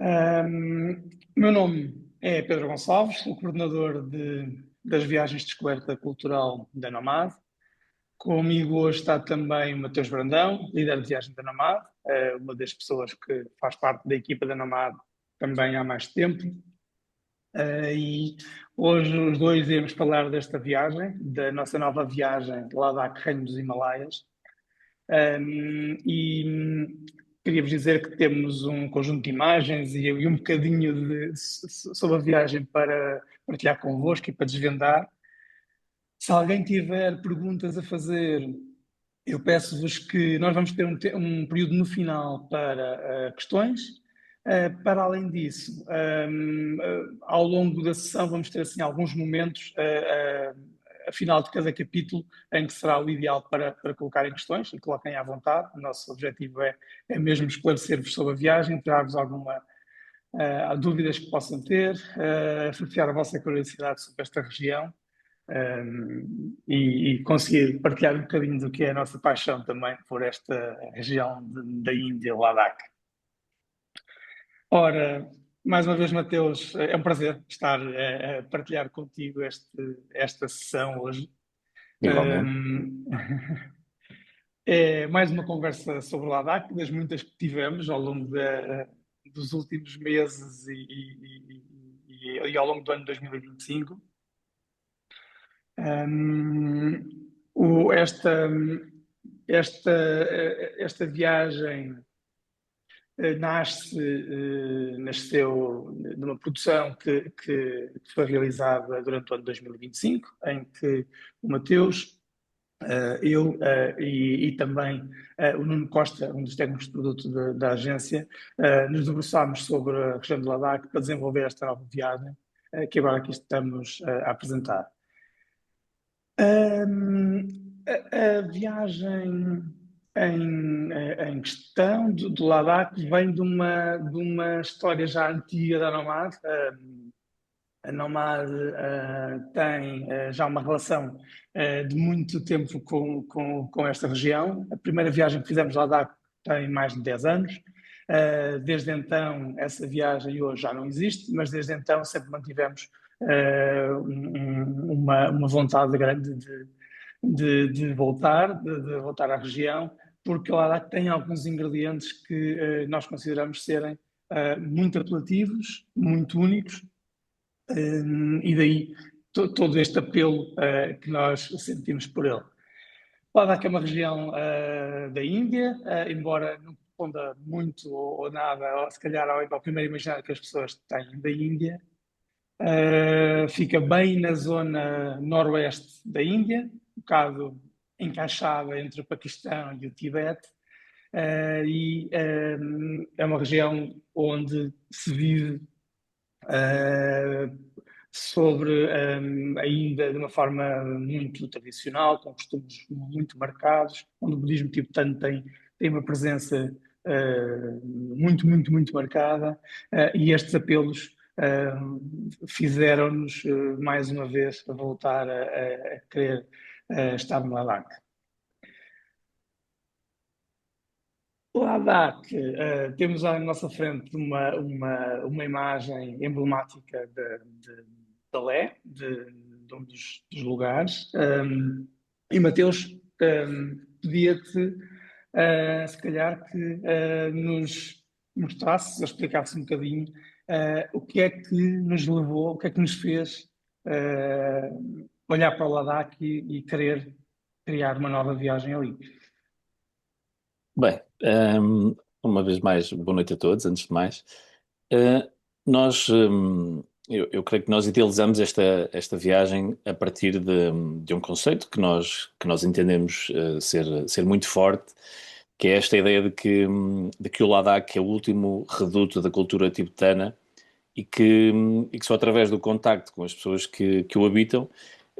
Meu nome é Pedro Gonçalves, sou coordenador das viagens de descoberta cultural da Nomad. Comigo hoje está também o Mateus Brandão, líder de viagem da Nomad, uma das pessoas que faz parte da equipa da Nomad também há mais tempo. E hoje os dois iremos falar desta viagem, da nossa nova viagem de Ladakh, Reino dos Himalaias. E queria-vos dizer que temos um conjunto de imagens e um bocadinho sobre a viagem para partilhar convosco e para desvendar. Se alguém tiver perguntas a fazer, eu peço-vos que nós vamos ter um período no final para questões. Para além disso, ao longo da sessão vamos ter assim alguns momentos a final de cada capítulo em que será o ideal para colocarem questões e coloquem à vontade. O nosso objetivo é mesmo esclarecer-vos sobre a viagem, tirar-vos alguma dúvidas que possam ter, associar a vossa curiosidade sobre esta região e conseguir partilhar um bocadinho do que é a nossa paixão também por esta região da Índia, Ladakh. Ora, mais uma vez, Mateus, é um prazer estar a partilhar contigo esta sessão hoje. Igualmente. Um, É mais uma conversa sobre o Ladakh, das muitas que tivemos ao longo dos últimos meses e ao longo do ano 2025. O- esta, esta viagem nasceu de uma produção que foi realizada durante o ano 2025, em que o Mateus, eu e também o Nuno Costa, um dos técnicos de produto da agência, nos debruçámos sobre a região de Ladakh para desenvolver esta nova viagem que agora aqui estamos a apresentar. A viagem em questão do Ladakh vem de uma história já antiga da Nomad. A Nomad tem já uma relação de muito tempo com esta região. A primeira viagem que fizemos a Ladakh tem mais de 10 anos. Desde então, essa viagem hoje já não existe, mas desde então sempre mantivemos uma vontade grande de voltar, de voltar à região, porque lá tem alguns ingredientes que nós consideramos serem muito apelativos, muito únicos, e daí todo este apelo que nós sentimos por ele. Ladakh é uma região da Índia, embora não corresponda muito ou nada, ou se calhar ao primeiro imaginário que as pessoas têm da Índia. Fica bem na zona noroeste da Índia, um bocado encaixada entre o Paquistão e o Tibete, e é uma região onde se vive ainda de uma forma muito tradicional, com costumes muito marcados, onde o budismo tibetano tem uma presença muito, muito, muito marcada, e estes apelos fizeram-nos mais uma vez a voltar a querer estar no Ladakh. Ladakh, temos à nossa frente uma imagem emblemática de Lé, de um dos lugares. E Mateus, pedia-te, se calhar, que nos mostrasse, explicasse um bocadinho o que é que nos levou, o que é que nos fez olhar para o Ladakh e querer criar uma nova viagem ali. Bem, uma vez mais, boa noite a todos, antes de mais. Uh, nós, eu creio que nós idealizamos esta viagem a partir de um conceito que nós entendemos ser muito forte, que é esta ideia de que o Ladakh é o último reduto da cultura tibetana e que só através do contacto com as pessoas que o habitam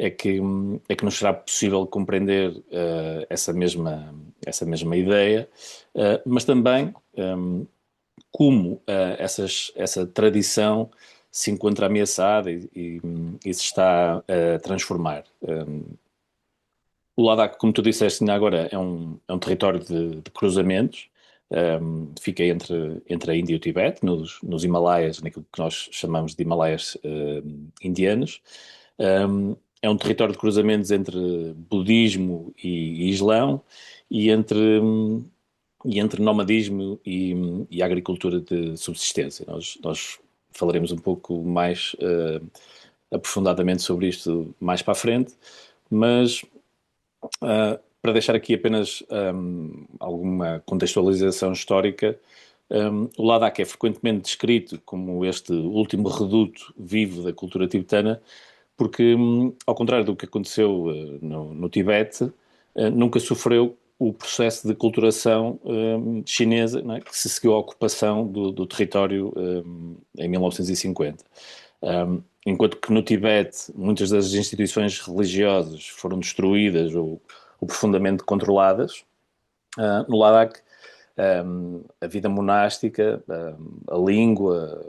é que nos será possível compreender essa mesma ideia, mas também como essa tradição se encontra ameaçada e se está a transformar. O Ladakh, como tu disseste ainda agora, é um território de cruzamentos, fica entre a Índia e o Tibete, nos Himalaias, naquilo que nós chamamos de Himalaias indianos. É um território de cruzamentos entre budismo e islão e entre nomadismo e agricultura de subsistência. Nós falaremos um pouco mais aprofundadamente sobre isto mais para a frente, mas para deixar aqui apenas alguma contextualização histórica, o Ladakh é frequentemente descrito como este último reduto vivo da cultura tibetana, porque, ao contrário do que aconteceu no Tibete, nunca sofreu o processo de culturação chinesa, não é? Que se seguiu à ocupação do território em 1950. Enquanto que no Tibete muitas das instituições religiosas foram destruídas ou profundamente controladas, no Ladakh a vida monástica, a língua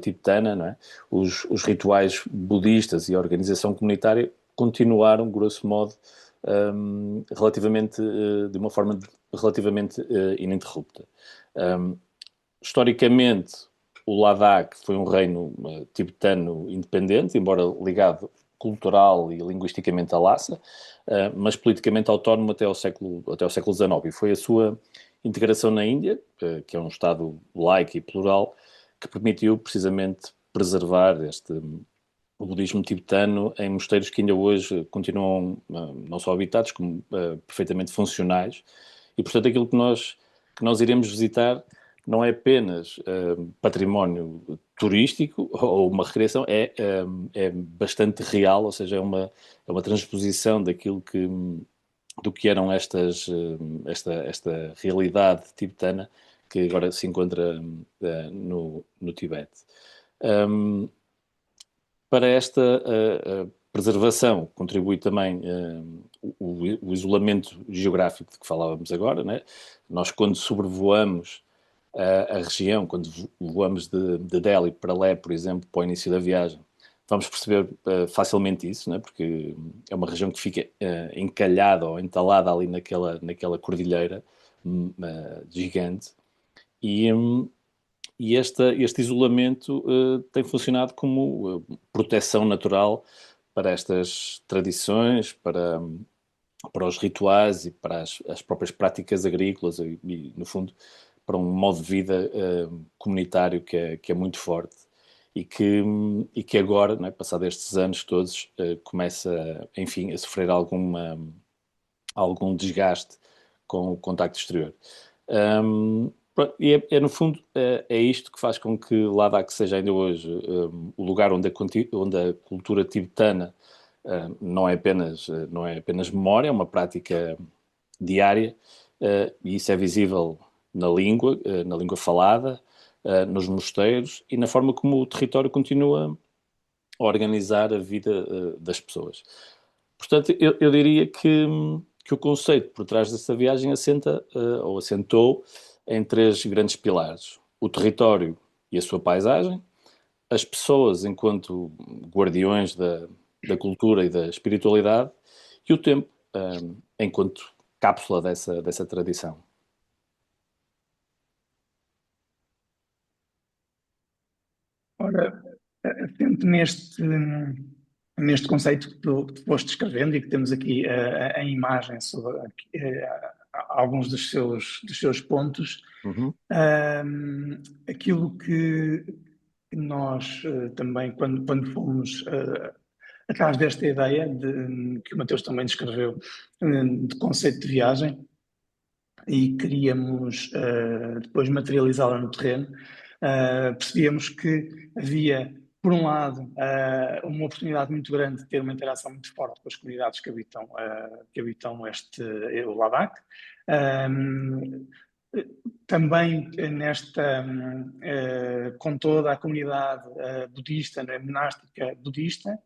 tibetana, não é? Os rituais budistas e a organização comunitária continuaram, grosso modo, de uma forma relativamente ininterrupta. Historicamente, o Ladakh foi um reino tibetano independente, embora ligado cultural e linguisticamente a Lhasa, mas politicamente autónomo até ao século XIX. E foi a sua integração na Índia, que é um Estado laico e plural, que permitiu precisamente preservar o budismo tibetano em mosteiros que ainda hoje continuam não só habitados, como perfeitamente funcionais. E, portanto, aquilo que nós iremos visitar não é apenas património turístico ou uma recreação, é bastante real, ou seja, é uma transposição do que eram esta realidade tibetana que agora se encontra no Tibete. Para esta preservação contribui também o isolamento geográfico de que falávamos agora, né? Nós, quando sobrevoamos a região, quando voamos de Delhi para Leh, por exemplo, para o início da viagem, vamos perceber facilmente isso, né? Porque é uma região que fica encalhada ou entalada ali naquela cordilheira gigante. E este isolamento tem funcionado como proteção natural para estas tradições, para os rituais e para as próprias práticas agrícolas e, no fundo, para um modo de vida comunitário que é muito forte e que agora, não é, passado estes anos todos, começa, enfim, a sofrer algum desgaste com o contacto exterior. Pronto, e no fundo, é isto que faz com que Ladakh seja ainda hoje o lugar onde a cultura tibetana não é apenas memória, é uma prática diária, e isso é visível na língua falada, nos mosteiros e na forma como o território continua a organizar a vida das pessoas. Portanto, eu diria que o conceito por trás dessa viagem assentou em três grandes pilares: o território e a sua paisagem, as pessoas enquanto guardiões da cultura e da espiritualidade, e o tempo enquanto cápsula dessa tradição. Ora, atento neste conceito que tu foste descrevendo e que temos aqui em imagem sobre alguns dos seus pontos, Uhum. aquilo que nós também, quando fomos atrás desta ideia que o Mateus também descreveu, de conceito de viagem, e queríamos depois materializá-la no terreno, percebíamos que havia, por um lado, uma oportunidade muito grande de ter uma interação muito forte com as comunidades que habitam o Ladakh. Também com toda a comunidade budista, né, monástica budista,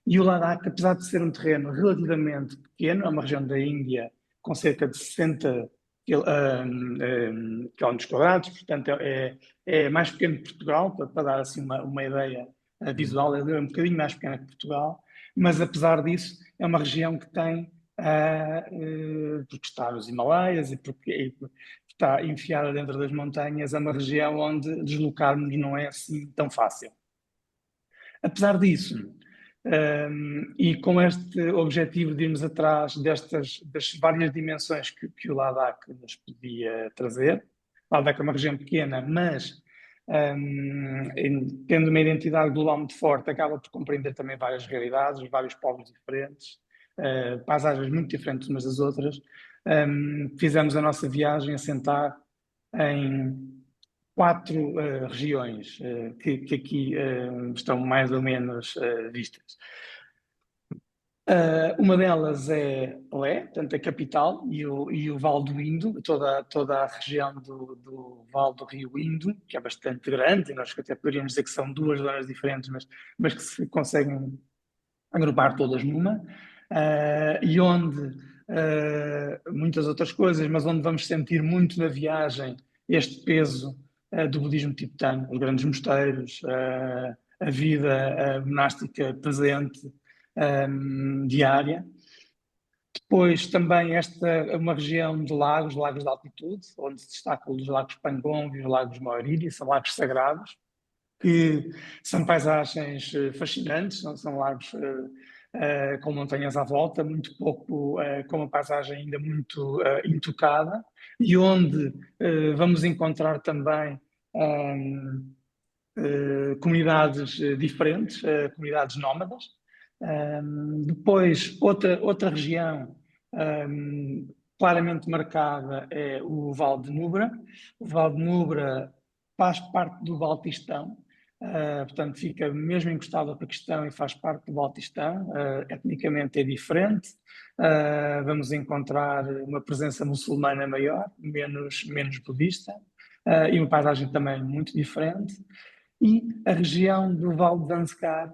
e o Ladakh, apesar de ser um terreno relativamente pequeno, é uma região da Índia com cerca de 60 quilómetros quadrados, portanto é mais pequeno que Portugal, para dar assim uma ideia visual, é um bocadinho mais pequeno que Portugal, mas apesar disso é uma região que tem, porque está nos Himalaias e porque está enfiada dentro das montanhas, é uma região onde deslocarmos não é assim tão fácil. Apesar disso, e com este objetivo de irmos atrás das várias dimensões que o Ladakh nos podia trazer, o Ladakh é uma região pequena, mas tendo uma identidade global muito forte, acaba por compreender também várias realidades, vários povos diferentes, paisagens muito diferentes umas das outras. Fizemos a nossa viagem assentar em quatro regiões que aqui estão mais ou menos vistas. Uma delas é Lé, portanto a capital, e o Vale do Indo, toda a região do Vale do Rio Indo, que é bastante grande, e nós até poderíamos dizer que são duas zonas diferentes, mas que se conseguem agrupar todas numa, e onde muitas outras coisas, mas onde vamos sentir muito na viagem este peso do budismo tibetano, os grandes mosteiros, a vida monástica presente, diária. Depois também esta é uma região de lagos de altitude, onde se destacam os lagos Pangong e os lagos Mauriri, são lagos sagrados, que são paisagens fascinantes, são lagos com montanhas à volta, muito pouco, com uma paisagem ainda muito intocada, e onde vamos encontrar também comunidades diferentes, comunidades nómadas. Depois, outra região claramente marcada é o Vale de Nubra. O Vale de Nubra faz parte do Baltistão, portanto fica mesmo encostado ao Paquistão e faz parte do Baltistão. Etnicamente é diferente, vamos encontrar uma presença muçulmana maior, menos budista, e uma paisagem também muito diferente. E a região do Vale de Zanskar,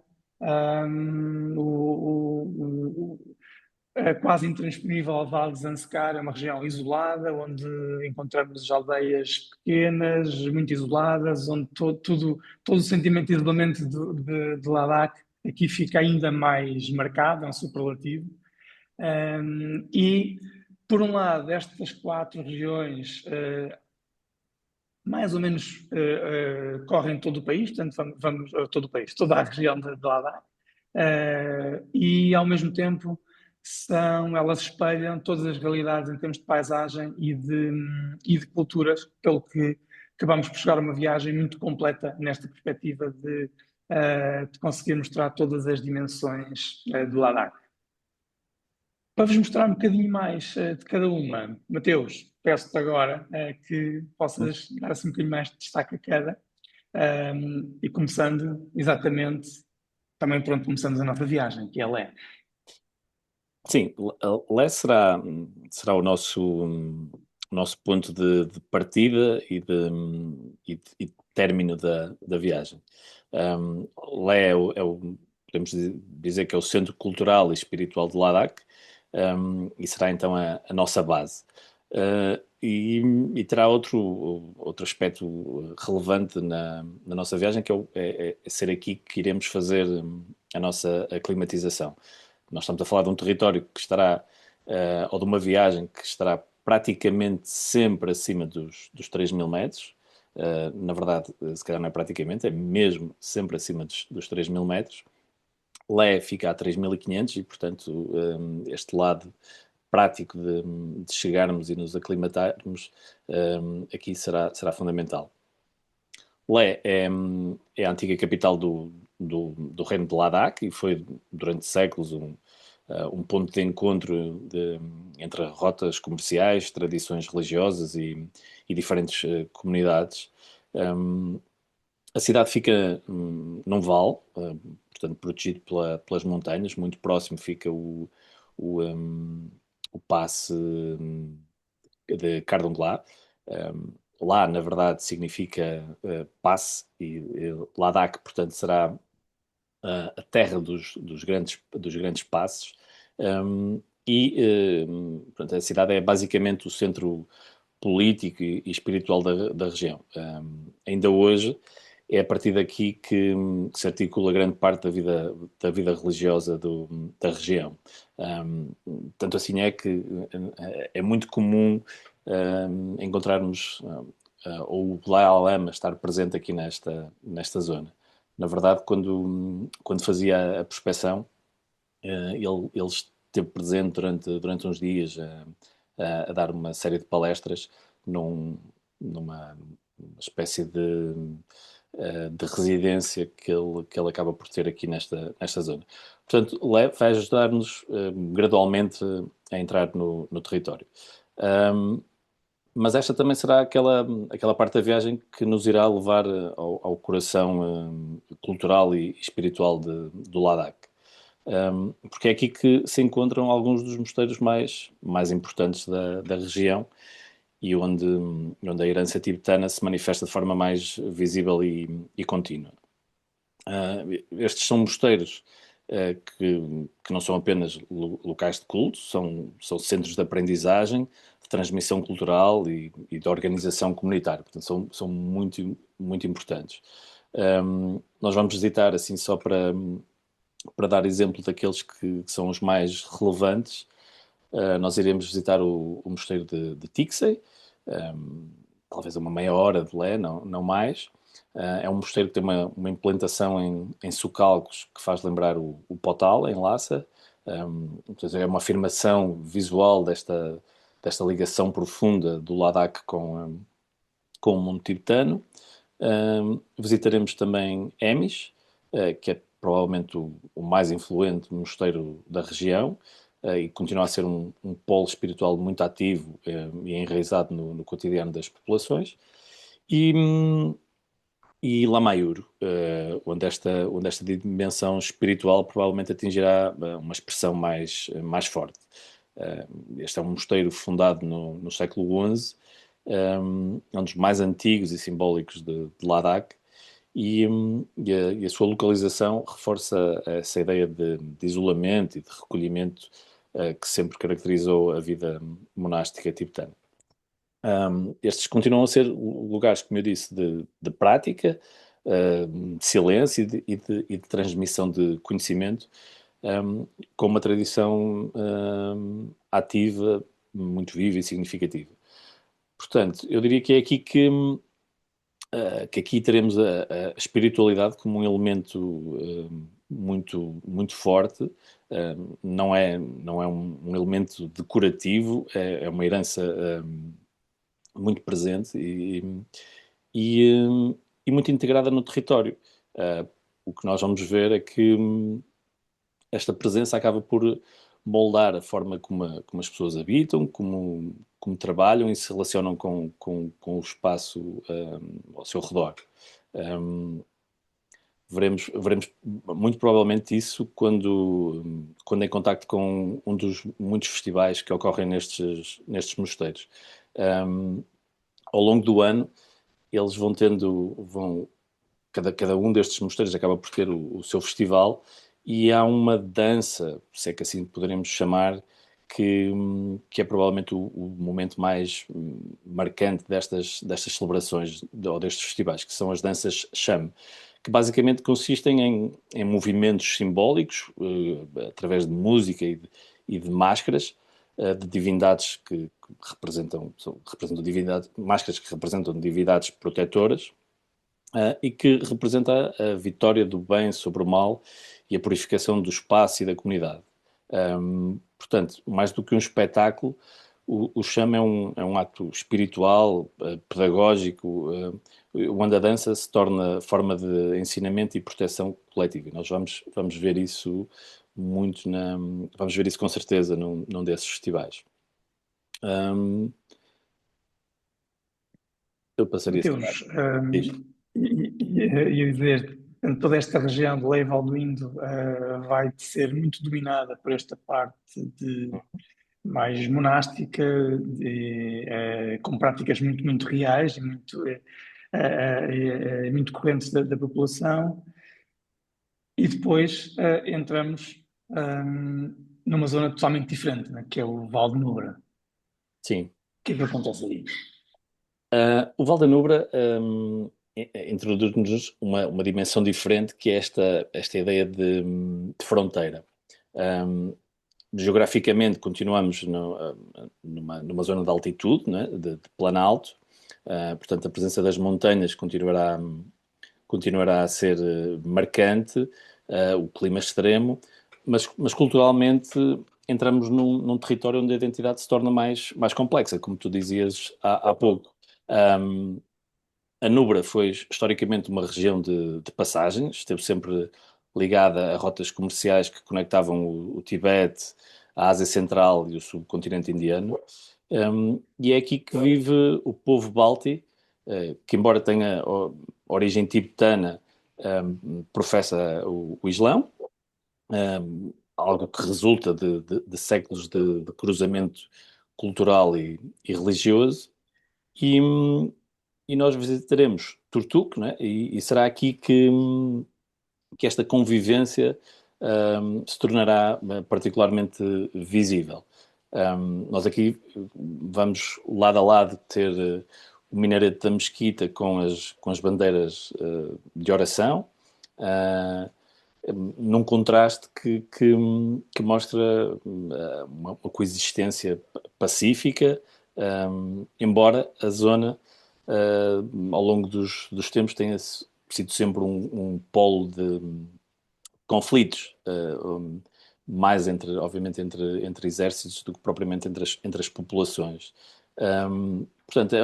quase intransponível ao Vale de Zanskar, é uma região isolada, onde encontramos aldeias pequenas, muito isoladas, onde todo o sentimento de isolamento de Ladakh aqui fica ainda mais marcado, é um superlativo. E, por um lado, estas quatro regiões mais ou menos correm todo o país, portanto vamos todo o país, toda a região de Ladakh, e ao mesmo tempo elas espelham todas as realidades em termos de paisagem e de culturas, pelo que acabamos por chegar a uma viagem muito completa nesta perspectiva de conseguir mostrar todas as dimensões do Ladakh. Para vos mostrar um bocadinho mais de cada uma, Mateus, peço-te agora que possas dar assim um bocadinho mais de destaque a cada, e começando exatamente, também pronto, começamos a nossa viagem, que é Lé. Sim, Lé será o nosso ponto de partida e de término da viagem. Lé podemos dizer que é o centro cultural e espiritual de Ladakh, e será então a nossa base. E terá outro aspecto relevante na nossa viagem, que é ser aqui que iremos fazer a nossa aclimatização. Nós estamos a falar de um território que estará, ou de uma viagem que estará praticamente sempre acima dos 3.000 metros. Na verdade, se calhar não é praticamente, é mesmo sempre acima dos 3.000 metros. Lé fica a 3.500 e, portanto, este lado prático de chegarmos e nos aclimatarmos aqui será fundamental. Lé é a antiga capital do reino de Ladakh e foi durante séculos um ponto de encontro entre rotas comerciais, tradições religiosas e diferentes comunidades. A cidade fica num vale, portanto protegido pelas montanhas. Muito próximo fica o passe de Kardungla. Lá, na verdade, significa passe, e Ladakh, portanto, será a terra dos grandes passes. Portanto, a cidade é basicamente o centro político e espiritual da região. Ainda hoje é a partir daqui que se articula grande parte da vida religiosa da região. Tanto assim é que é muito comum encontrarmos ou o Dalai Lama estar presente aqui nesta zona. Na verdade, quando fazia a prospecção, ele esteve presente durante uns dias a dar uma série de palestras numa espécie de residência que ele acaba por ter aqui nesta zona. Portanto, vai ajudar-nos gradualmente a entrar no território. Mas esta também será aquela parte da viagem que nos irá levar ao coração cultural e espiritual do Ladakh. Porque é aqui que se encontram alguns dos mosteiros mais importantes da região e onde a herança tibetana se manifesta de forma mais visível e contínua. Estes são mosteiros que não são apenas locais de culto, são centros de aprendizagem, de transmissão cultural e de organização comunitária. Portanto, são muito, muito importantes. Nós vamos visitar, assim, só para dar exemplo daqueles que são os mais relevantes. Nós iremos visitar o mosteiro de Tiksey, talvez a uma meia hora de Lé, não mais. É um mosteiro que tem uma implantação em socalcos que faz lembrar o Potal, em Lhasa. Portanto, é uma afirmação visual desta ligação profunda do Ladakh com o mundo tibetano. Visitaremos também Hemis, que é provavelmente o mais influente mosteiro da região, e continua a ser um polo espiritual muito ativo e enraizado no cotidiano das populações. E Lamayur, onde esta dimensão espiritual provavelmente atingirá uma expressão mais forte. Este é um mosteiro fundado no século XI, é um dos mais antigos e simbólicos de Ladakh, e a sua localização reforça essa ideia de isolamento e de recolhimento que sempre caracterizou a vida monástica tibetana. Estes continuam a ser lugares, como eu disse, de prática, de silêncio e de transmissão de conhecimento, com uma tradição ativa, muito viva e significativa. Portanto, eu diria que é aqui que aqui teremos a espiritualidade como um elemento muito, muito forte. Não é um elemento decorativo, é uma herança muito presente e muito integrada no território. O que nós vamos ver é que esta presença acaba por moldar a forma como as pessoas habitam, como trabalham e se relacionam com o espaço ao seu redor. Veremos muito provavelmente isso quando em contacto com um dos muitos festivais que ocorrem nestes mosteiros. Ao longo do ano, eles cada um destes mosteiros acaba por ter o seu festival, e há uma dança, se é que assim poderemos chamar, que é provavelmente o momento mais marcante destas celebrações ou destes festivais, que são as danças Cham, que basicamente consistem em movimentos simbólicos, através de música e de máscaras, de divindades que representam divindades, máscaras que representam divindades protetoras, e que representa a vitória do bem sobre o mal e a purificação do espaço e da comunidade. Portanto, mais do que um espetáculo, o chama é um ato espiritual, pedagógico, onde a dança se torna forma de ensinamento e proteção coletiva. E nós vamos ver isso muito vamos ver isso com certeza num desses festivais. Eu passaria a Mateus, diz. ia dizer, portanto, toda esta região de Leiva ao Indo vai ser muito dominada por esta parte mais monástica, com práticas muito, muito reais e muito correntes da população. E depois entramos numa zona totalmente diferente, né, que é o Val de Nubra. O Sim. que é que acontece aí? O Val da Nubra introduz-nos uma dimensão diferente, que é esta ideia de fronteira. geograficamente continuamos numa zona de altitude, né, de planalto, portanto a presença das montanhas continuará a ser marcante, o clima extremo, mas culturalmente entramos num território onde a identidade se torna mais complexa, como tu dizias há pouco. Um, a Nubra foi historicamente uma região de passagens, esteve sempre ligada a rotas comerciais que conectavam o Tibete, a Ásia Central e o subcontinente indiano. E é aqui que vive o povo Balti, que embora tenha origem tibetana, professa o Islão, algo que resulta de séculos de cruzamento cultural e religioso. E, e nós visitaremos Turtuk, né? E será aqui que esta convivência se tornará particularmente visível. Nós aqui vamos lado a lado ter o minarete da mesquita com as bandeiras de oração, num contraste que mostra uma coexistência pacífica, embora a zona, ao longo dos tempos, tenha sido sempre um polo de conflitos, mais obviamente, entre exércitos do que propriamente entre as populações. Portanto,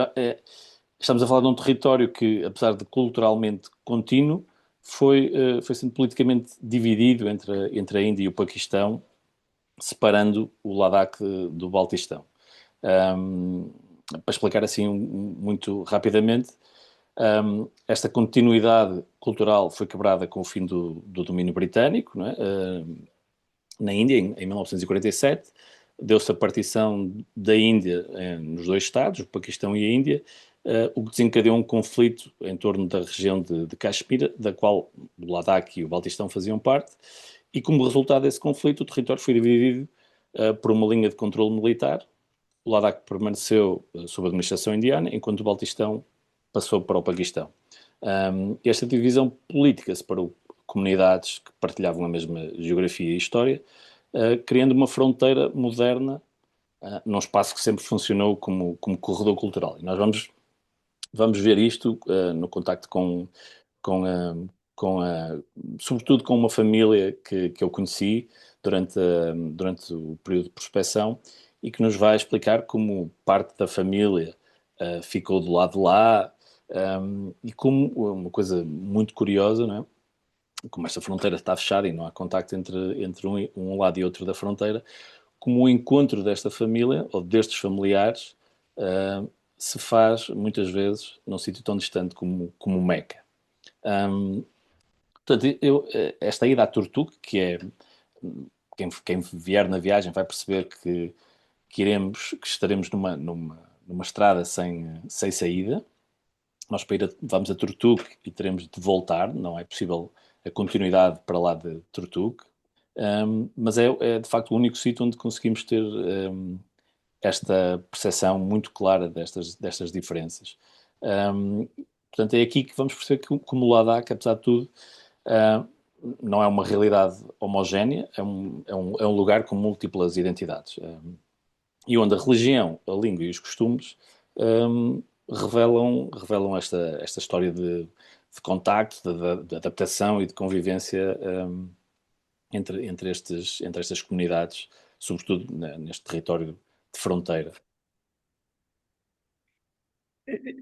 estamos a falar de um território que, apesar de culturalmente contínuo, foi sendo politicamente dividido entre a Índia e o Paquistão, separando o Ladakh do Baltistão. Para explicar assim muito rapidamente, esta continuidade cultural foi quebrada com o fim do domínio britânico, não é? Na Índia, em 1947, deu-se a partição da Índia nos dois Estados, o Paquistão e a Índia, o que desencadeou um conflito em torno da região de Caxemira, da qual o Ladakh e o Baltistão faziam parte, e como resultado desse conflito, o território foi dividido por uma linha de controle militar. O Ladakh permaneceu sob a administração indiana, enquanto o Baltistão passou para o Paquistão. Esta divisão política separou comunidades que partilhavam a mesma geografia e história, criando uma fronteira moderna num espaço que sempre funcionou como corredor cultural. E nós vamos ver isto no contacto com, a, sobretudo com uma família que eu conheci durante o período de prospecção e que nos vai explicar como parte da família ficou do lado de lá, e como uma coisa muito curiosa, não é? Como esta fronteira está fechada e não há contacto entre um lado e outro da fronteira, como o encontro desta família ou destes familiares se faz muitas vezes num sítio tão distante como Meca. Portanto, esta ida a Turtuk, que é quem vier na viagem vai perceber que estaremos numa estrada sem saída. Nós vamos a Turtuk e teremos de voltar, não é possível a continuidade para lá de Turtuk, mas é de facto o único sítio onde conseguimos ter esta percepção muito clara destas diferenças. Portanto, é aqui que vamos perceber que, como o Ladakh, apesar de tudo, não é uma realidade homogénea, é um lugar com múltiplas identidades. E onde a religião, a língua e os costumes revelam esta história de contacto, de adaptação e de convivência entre estas comunidades, sobretudo neste território de fronteira.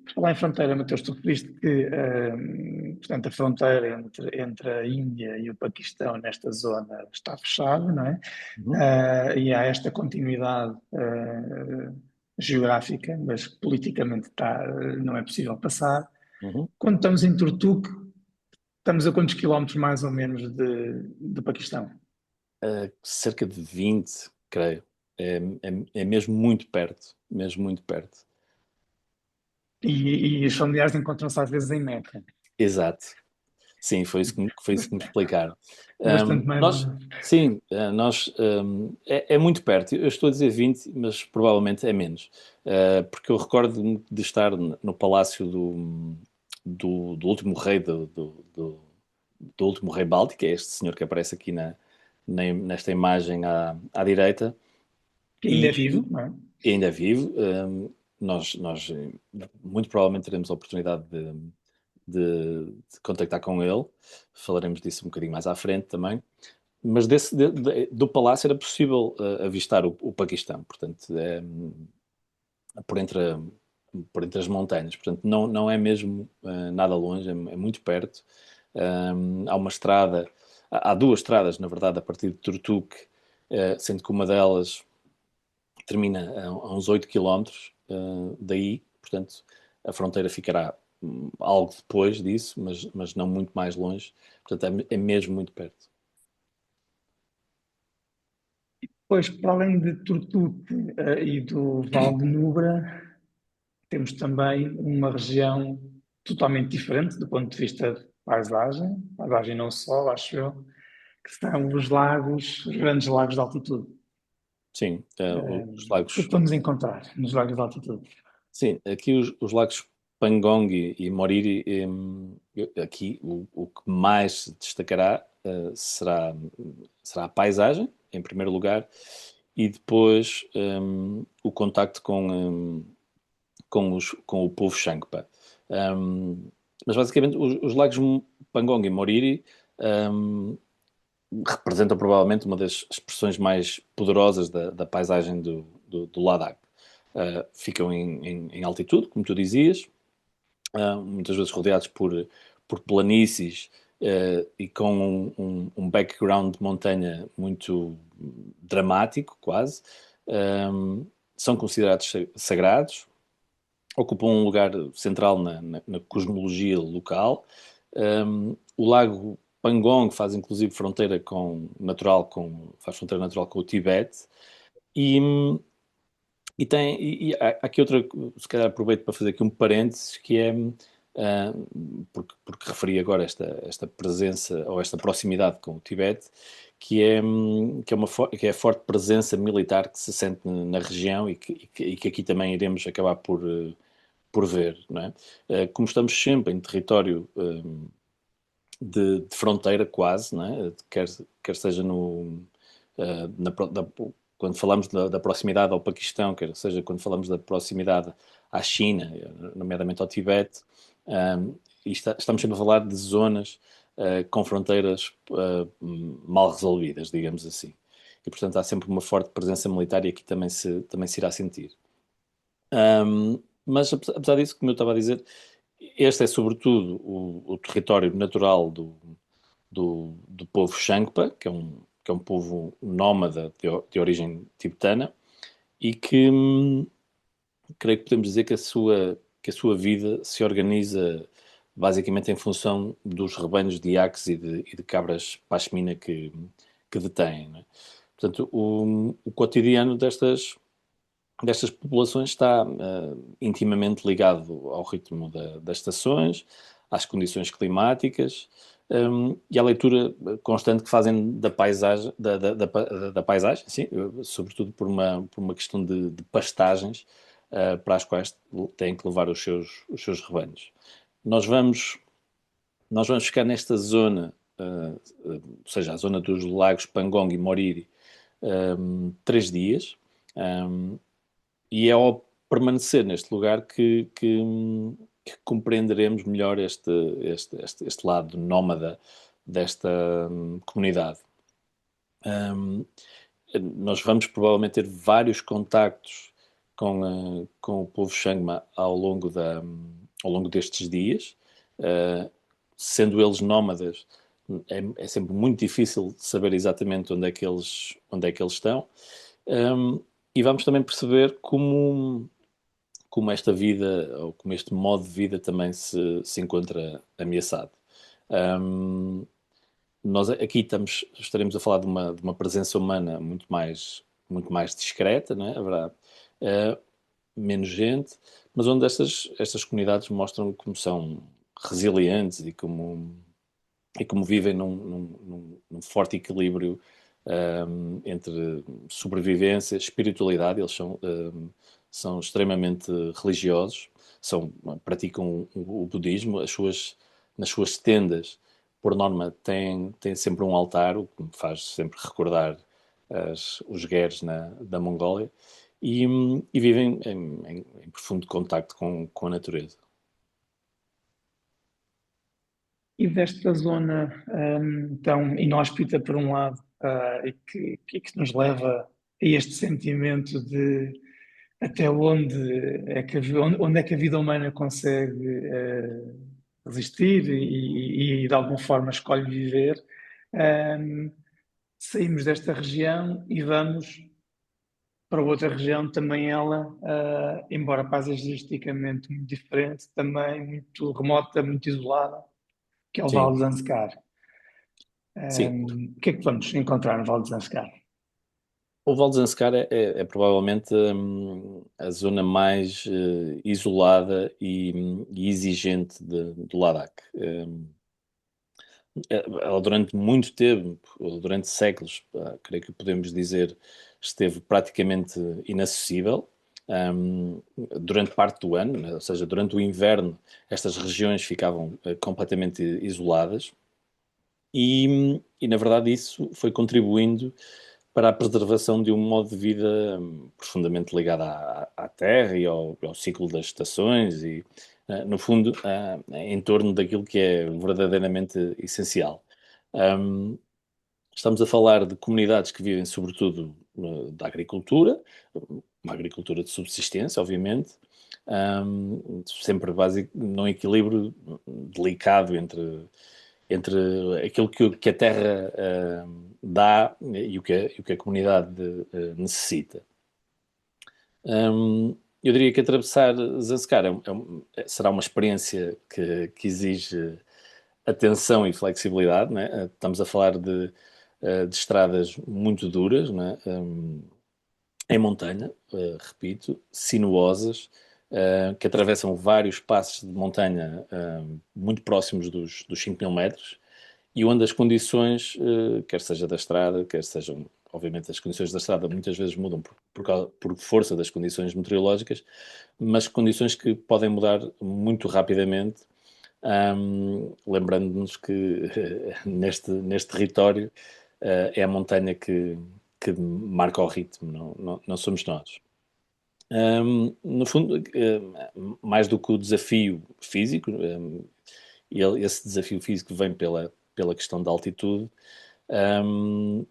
Por falar em fronteira, Mateus, tu viste que, portanto, a fronteira entre a Índia e o Paquistão nesta zona está fechada, não é? Uhum. E há esta continuidade geográfica, mas politicamente não é possível passar. Uhum. Quando estamos em Turtuk, estamos a quantos quilómetros mais ou menos do Paquistão? Cerca de 20, creio. É mesmo muito perto, mesmo muito perto. E os familiares encontram-se às vezes em Meca. Exato. Sim, foi isso que me explicaram. Bastante mais Nós, longe. sim, é muito perto. Eu estou a dizer 20, mas provavelmente é menos. Porque eu recordo-me de estar no palácio do último rei do último rei báltico, que é este senhor que aparece aqui nesta imagem à direita, Que ainda é e, vivo, não é? e ainda vivo. Nós muito provavelmente teremos a oportunidade de contactar com ele, falaremos disso um bocadinho mais à frente também. Mas do palácio era possível avistar o Paquistão, portanto, por entre, por entre as montanhas, portanto, não é mesmo nada longe, é muito perto. Há uma estrada, há duas estradas, na verdade, a partir de Turtuk, sendo que uma delas termina a uns 8 quilómetros daí, portanto, a fronteira ficará algo depois disso, mas não muito mais longe, portanto, é mesmo muito perto. Pois, para além de Turtut e do Val de Nubra, temos também uma região totalmente diferente do ponto de vista de paisagem não só, acho eu, que são os lagos, os grandes lagos de altitude. Sim, os O que é lagos. que vamos encontrar nos lagos de altitude? Sim, aqui os lagos Pangong e Moriri, aqui o que mais se destacará será a paisagem, em primeiro lugar, e depois o contacto com o povo Shangpa. Mas basicamente os lagos Pangong e Moriri representam provavelmente uma das expressões mais poderosas da paisagem do Ladakh. Ficam em altitude, como tu dizias, muitas vezes rodeados por planícies e com um background de montanha muito dramático, quase. São considerados sagrados, ocupam um lugar central na cosmologia local. O lago Pangong faz inclusive faz fronteira natural com o Tibete e, e há aqui outra, se calhar aproveito para fazer aqui um parênteses, que é, porque referi agora esta presença ou esta proximidade com o Tibete, que é a forte presença militar que se sente na região e que aqui também iremos acabar por ver, não é? Como estamos sempre em território de fronteira quase, não é? Quer seja quando falamos da proximidade ao Paquistão, quer seja quando falamos da proximidade à China, nomeadamente ao Tibete, estamos sempre a falar de zonas com fronteiras mal resolvidas, digamos assim. E, portanto, há sempre uma forte presença militar e aqui também se irá sentir. Mas, apesar disso, como eu estava a dizer, este é sobretudo o território natural do povo Shangpa, que é um povo nómada de origem tibetana e que creio que podemos dizer que a sua vida se organiza basicamente em função dos rebanhos de iaques e de cabras pashmina que detêm, não é? Portanto, o cotidiano destas populações está intimamente ligado ao ritmo das estações, às condições climáticas e à leitura constante que fazem da paisagem, da paisagem, sim, sobretudo por uma questão de pastagens para as quais têm que levar os seus rebanhos. Nós vamos, nós vamos ficar nesta zona, ou seja, a zona dos lagos Pangong e Moriri, 3 dias. E é ao permanecer neste lugar que compreenderemos melhor este lado nómada desta comunidade. Um, Nós vamos provavelmente ter vários contactos com o povo Shangma ao longo destes dias, sendo eles nómadas. É sempre muito difícil saber exatamente onde é que eles estão. E vamos também perceber como esta vida, ou como este modo de vida também se encontra ameaçado. Um, Nós aqui estaremos a falar de uma presença humana muito mais discreta, não é? Haverá menos gente, mas onde estas comunidades mostram como são resilientes e como vivem num forte equilíbrio entre sobrevivência, espiritualidade. Eles são extremamente religiosos, praticam o budismo, nas suas tendas por norma, têm sempre um altar, o que me faz sempre recordar os gueres da Mongólia, e vivem em profundo contacto com a natureza. E desta zona tão inóspita, por um lado, e que nos leva a este sentimento de até onde é que a vida humana consegue resistir e de alguma forma escolhe viver, um, saímos desta região e vamos para outra região, também ela, embora paisagisticamente muito diferente, também muito remota, muito isolada, que é o Vale Sim, de Zanskar. sim. O que é que vamos encontrar no Vale de Zanskar? O Val de Zanskar é provavelmente a zona mais isolada e exigente do Ladakh. Ela durante muito tempo, ou durante séculos, creio que podemos dizer, esteve praticamente inacessível. Durante parte do ano, né, ou seja, durante o inverno, estas regiões ficavam completamente isoladas e, na verdade, isso foi contribuindo para a preservação de um modo de vida profundamente ligado à terra e ao ciclo das estações e, no fundo, em torno daquilo que é verdadeiramente essencial. Um, Estamos a falar de comunidades que vivem sobretudo da agricultura, uma agricultura de subsistência, obviamente, sempre básico, num equilíbrio delicado entre aquilo que a terra dá e o que a comunidade necessita. Eu diria que atravessar Zanskar será uma experiência que exige atenção e flexibilidade, né? Estamos a falar de estradas muito duras, né? Em montanha, repito, sinuosas, que atravessam vários passos de montanha muito próximos dos 5.000 metros e onde as condições, quer seja da estrada, quer sejam, obviamente, as condições da estrada muitas vezes mudam por força das condições meteorológicas, mas condições que podem mudar muito rapidamente, lembrando-nos que neste território é a montanha que marca o ritmo, não somos nós. No fundo, mais do que o desafio físico, esse desafio físico vem pela questão da altitude. Um,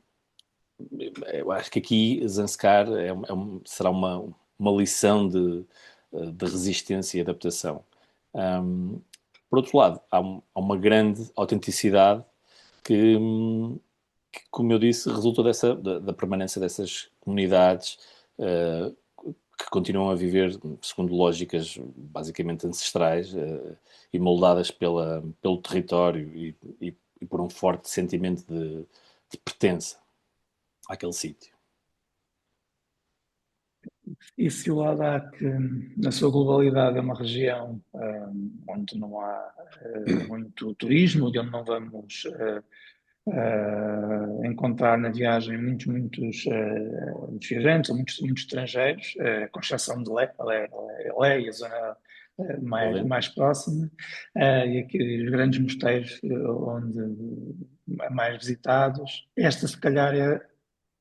eu acho que aqui Zanskar será uma lição de resistência e adaptação. Um, por outro lado, há uma grande autenticidade que, como eu disse, resulta da permanência dessas comunidades uh, que continuam a viver segundo lógicas basicamente ancestrais e moldadas pelo território e por um forte sentimento de pertença àquele sítio. E se o Ladakh, na sua globalidade, é uma região onde não há muito turismo, de onde não vamos encontrar na viagem muitos viajantes, ou muitos estrangeiros, com exceção de Lé e a zona mais próxima, e aqui os grandes mosteiros mais visitados. Esta, se calhar, é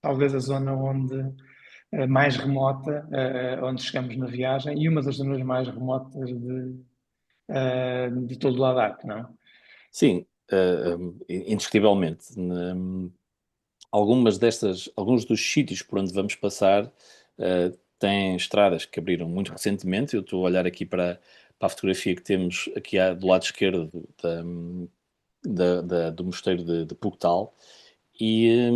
talvez a zona mais remota, onde chegamos na viagem, e uma das zonas mais remotas de todo o Ladakh, não? Sim, indiscutivelmente. Alguns dos sítios por onde vamos passar têm estradas que abriram muito recentemente. Eu estou a olhar aqui para a fotografia que temos aqui do lado esquerdo do mosteiro de Puctal e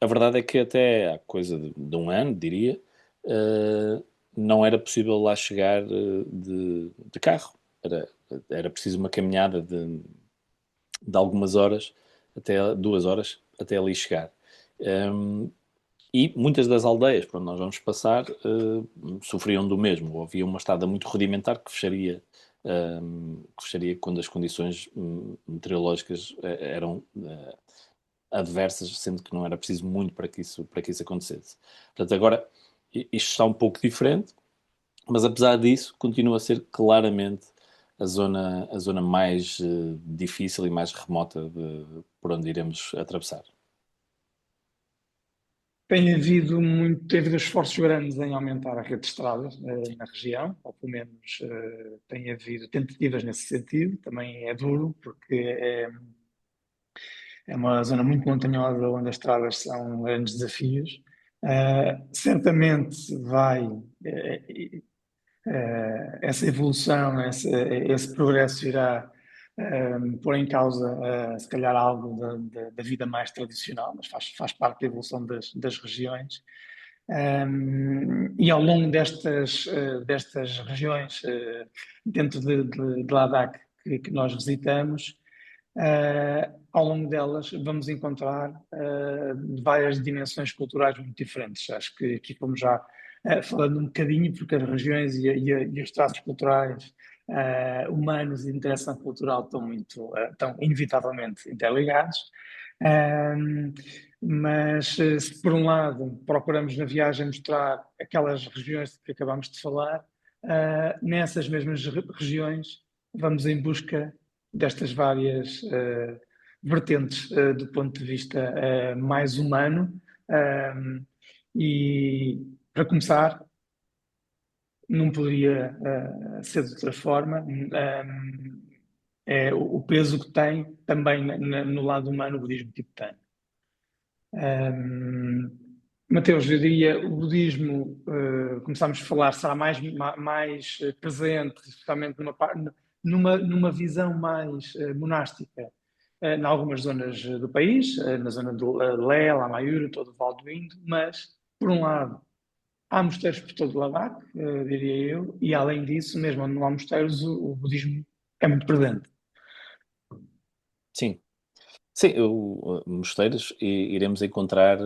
a verdade é que até há coisa de um ano, diria, uh, não era possível lá chegar de carro. Era preciso uma caminhada de algumas horas, até 2 horas, até ali chegar. Um, e muitas das aldeias por onde nós vamos passar sofriam do mesmo. Havia uma estrada muito rudimentar que fecharia quando as condições meteorológicas eram adversas, sendo que não era preciso muito para que isso acontecesse. Portanto, agora isto está um pouco diferente, mas apesar disso, continua a ser claramente a zona mais difícil e mais remota por onde iremos atravessar. Tem havido esforços grandes em aumentar a rede de estradas na região, ou pelo menos tem havido tentativas nesse sentido. Também é duro, porque é uma zona muito montanhosa onde as estradas são grandes desafios. Certamente vai, eh, essa evolução, esse progresso irá pôr em causa, se calhar, algo da vida mais tradicional, mas faz parte da evolução das regiões. E ao longo destas regiões, dentro de Ladakh, que nós visitamos, ao longo delas vamos encontrar várias dimensões culturais muito diferentes. Acho que aqui fomos já falando um bocadinho, porque as regiões e os traços culturais humanos e de interação cultural estão inevitavelmente interligados. Mas se por um lado procuramos na viagem mostrar aquelas regiões de que acabamos de falar, nessas mesmas regiões vamos em busca destas várias vertentes do ponto de vista mais humano. E para começar, não poderia ser de outra forma. É o peso que tem também no lado humano o budismo tibetano. Mateus, eu diria, o budismo, começámos a falar, será mais presente, especialmente numa visão mais monástica, em algumas zonas do país, na zona do Lé, Lamayura, todo o Vale do Indo, mas, por um lado, há mosteiros por todo o Ladakh, diria eu, e além disso, mesmo onde não há mosteiros, o budismo é muito presente. Sim, sim, mosteiros iremos encontrar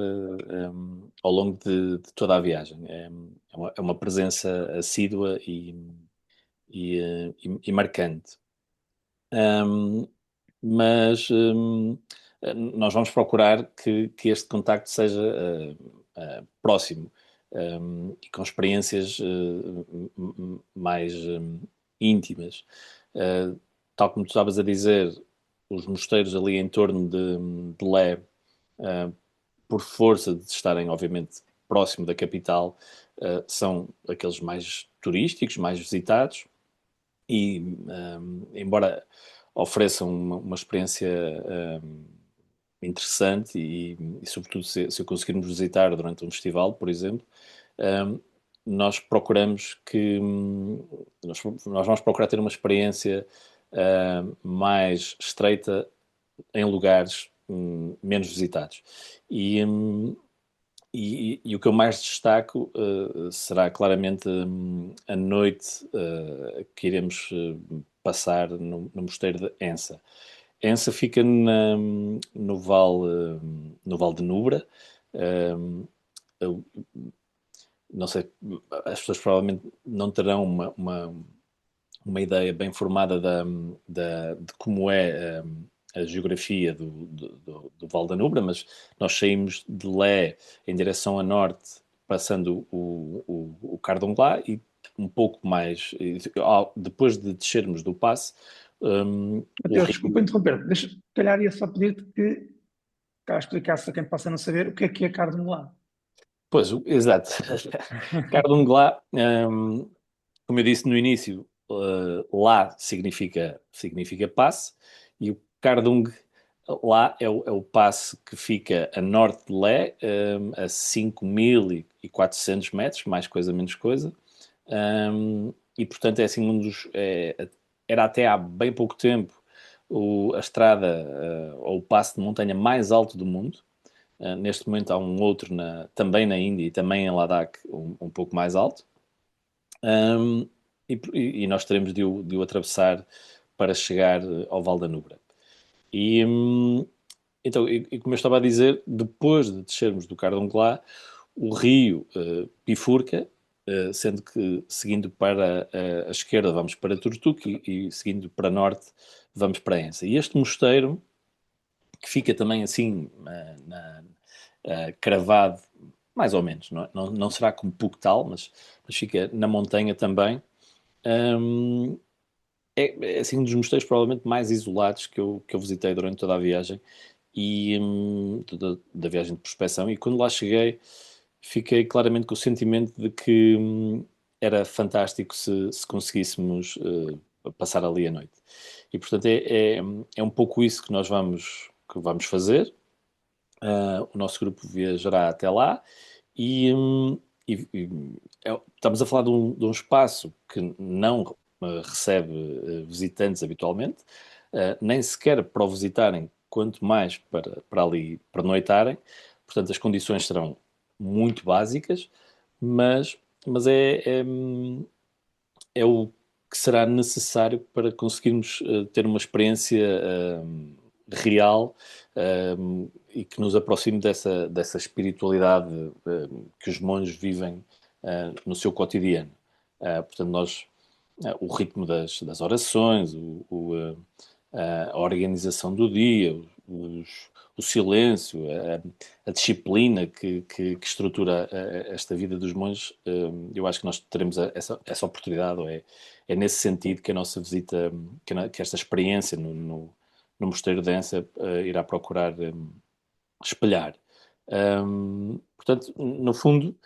ao longo de toda a viagem. É uma presença assídua e marcante. Um, mas nós vamos procurar que este contacto seja próximo e com experiências mais íntimas. Tal como tu estavas a dizer, os mosteiros ali em torno de Lé, por força de estarem, obviamente, próximo da capital, são aqueles mais turísticos, mais visitados, e embora ofereçam uma experiência interessante e sobretudo, se eu conseguirmos visitar durante um festival, por exemplo, um, nós procuramos nós vamos procurar ter uma experiência mais estreita em lugares menos visitados. E o que eu mais destaco será claramente a noite que iremos passar no mosteiro de Ensa. Ensa fica no Vale de Nubra. Eu não sei, as pessoas provavelmente não terão uma ideia bem formada de como é a geografia do Val da Nubra, mas nós saímos de Lé em direção a norte, passando o Cardonglá e um pouco mais, depois de descermos do passe, o Mateus, desculpa rio. interromper, deixa, se calhar ia só pedir-te que cá explicasse a quem possa não saber o que é carne de lá. Pois, exato. Cardonglá, como eu disse no início, lá significa passe, e o Cardung lá é o passe que fica a norte de Lé, a 5.400 metros, mais coisa, menos coisa. E portanto é assim era até há bem pouco tempo a estrada ou o passe de montanha mais alto do mundo. Neste momento há um outro também na Índia e também em Ladakh um pouco mais alto. E nós teremos de o atravessar para chegar ao Val da Nubra. Então, como eu estava a dizer, depois de descermos do Cardonglá, o rio bifurca, sendo que seguindo para a esquerda vamos para Turtuk e seguindo para norte vamos para Ensa. E este mosteiro, que fica também assim cravado, mais ou menos, não será como Puctal, mas fica na montanha também. é assim um dos mosteiros provavelmente mais isolados que eu visitei durante toda a viagem e da viagem de prospecção. E quando lá cheguei, fiquei claramente com o sentimento de que era fantástico se conseguíssemos passar ali a noite. E portanto é um pouco isso que vamos fazer. O nosso grupo viajará até lá e, estamos a falar de um espaço que não recebe visitantes habitualmente, nem sequer para o visitarem, quanto mais para ali pernoitarem. Portanto, as condições serão muito básicas, mas, mas é o que será necessário para conseguirmos ter uma experiência real e que nos aproxime dessa espiritualidade que os monges vivem no seu cotidiano. Portanto, o ritmo das orações, a organização do dia, o silêncio, a disciplina que estrutura esta vida dos monges, eu acho que nós teremos essa oportunidade, ou é nesse sentido que a nossa visita, que esta experiência no Mosteiro de Ensa irá procurar espelhar. Portanto, no fundo,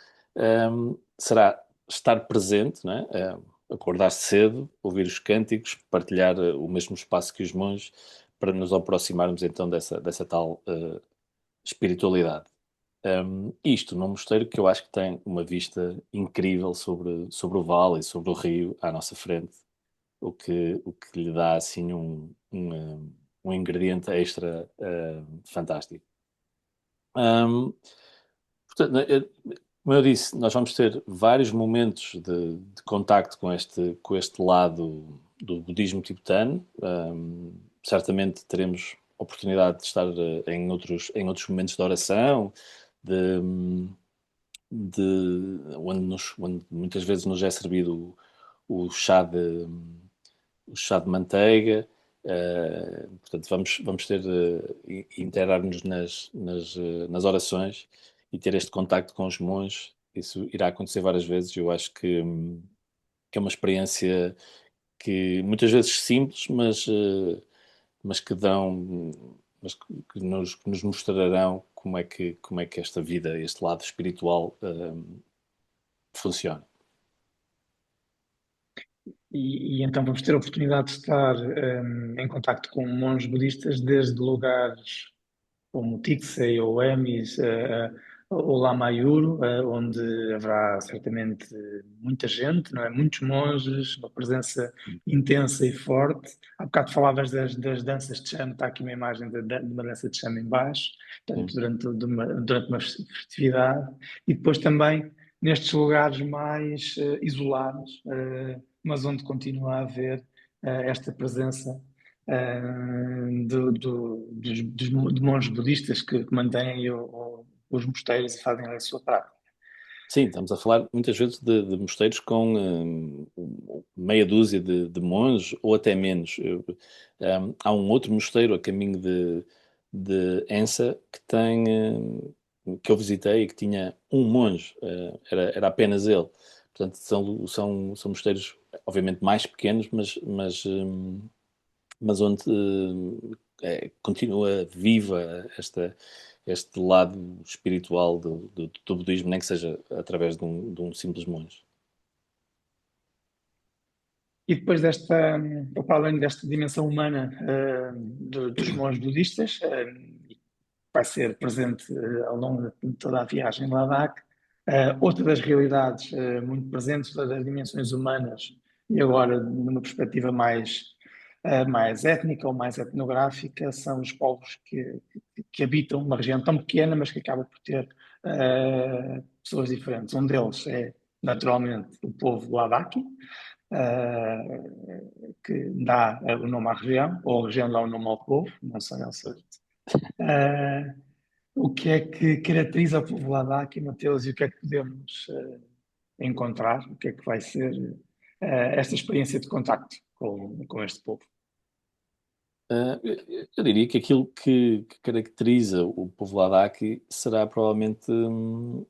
será estar presente, não é? Acordar cedo, ouvir os cânticos, partilhar o mesmo espaço que os monges, para nos aproximarmos então dessa tal espiritualidade. Isto num mosteiro que eu acho que tem uma vista incrível sobre o vale e sobre o rio à nossa frente, o que lhe dá assim um ingrediente extra fantástico. Um, Portanto, como eu disse, nós vamos ter vários momentos de contacto com este lado do budismo tibetano. Certamente teremos oportunidade de estar em outros momentos de oração, de, onde muitas vezes nos é servido o chá de manteiga. Portanto, vamos ter inteirar-nos nas orações e ter este contacto com os monges. Isso irá acontecer várias vezes. Eu acho que é uma experiência que muitas vezes simples, mas que dão, mas que nos mostrarão como é que esta vida, este lado espiritual, funciona. E então vamos ter a oportunidade de estar em contacto com monges budistas desde lugares como Tixey ou Emis ou Lamayuro, onde haverá certamente muita gente, não é? Muitos monges, uma presença intensa e forte. Há bocado falavas das danças de chama, está aqui uma imagem de uma dança de chama em baixo, portanto, Sim. durante uma festividade. E depois também nestes lugares mais isolados, mas onde continua a haver esta presença de monges budistas que mantêm os mosteiros e fazem a sua prática. Sim, estamos a falar muitas vezes de mosteiros com meia dúzia de monges ou até menos. Há um outro mosteiro a caminho de Ensa que eu visitei e que tinha um monge, era apenas ele. Portanto, são mosteiros obviamente mais pequenos, mas onde continua viva este lado espiritual do budismo, nem que seja através de um simples monge. E depois para além desta dimensão humana dos monges budistas, vai ser presente ao longo de toda a viagem em Ladakh, outra das realidades muito presentes, das dimensões humanas, e agora numa perspectiva mais étnica ou mais etnográfica, são os povos que habitam uma região tão pequena, mas que acaba por ter pessoas diferentes. Um deles é, naturalmente, o povo Ladakhi, que dá o nome à região, ou a região dá o nome ao povo, não sei ao certo. O que é que caracteriza o povo Ladakhi, Mateus, e o que é que podemos encontrar? O que é que vai ser esta experiência de contacto com este povo? Eu diria que aquilo que caracteriza o povo Ladakhi será provavelmente o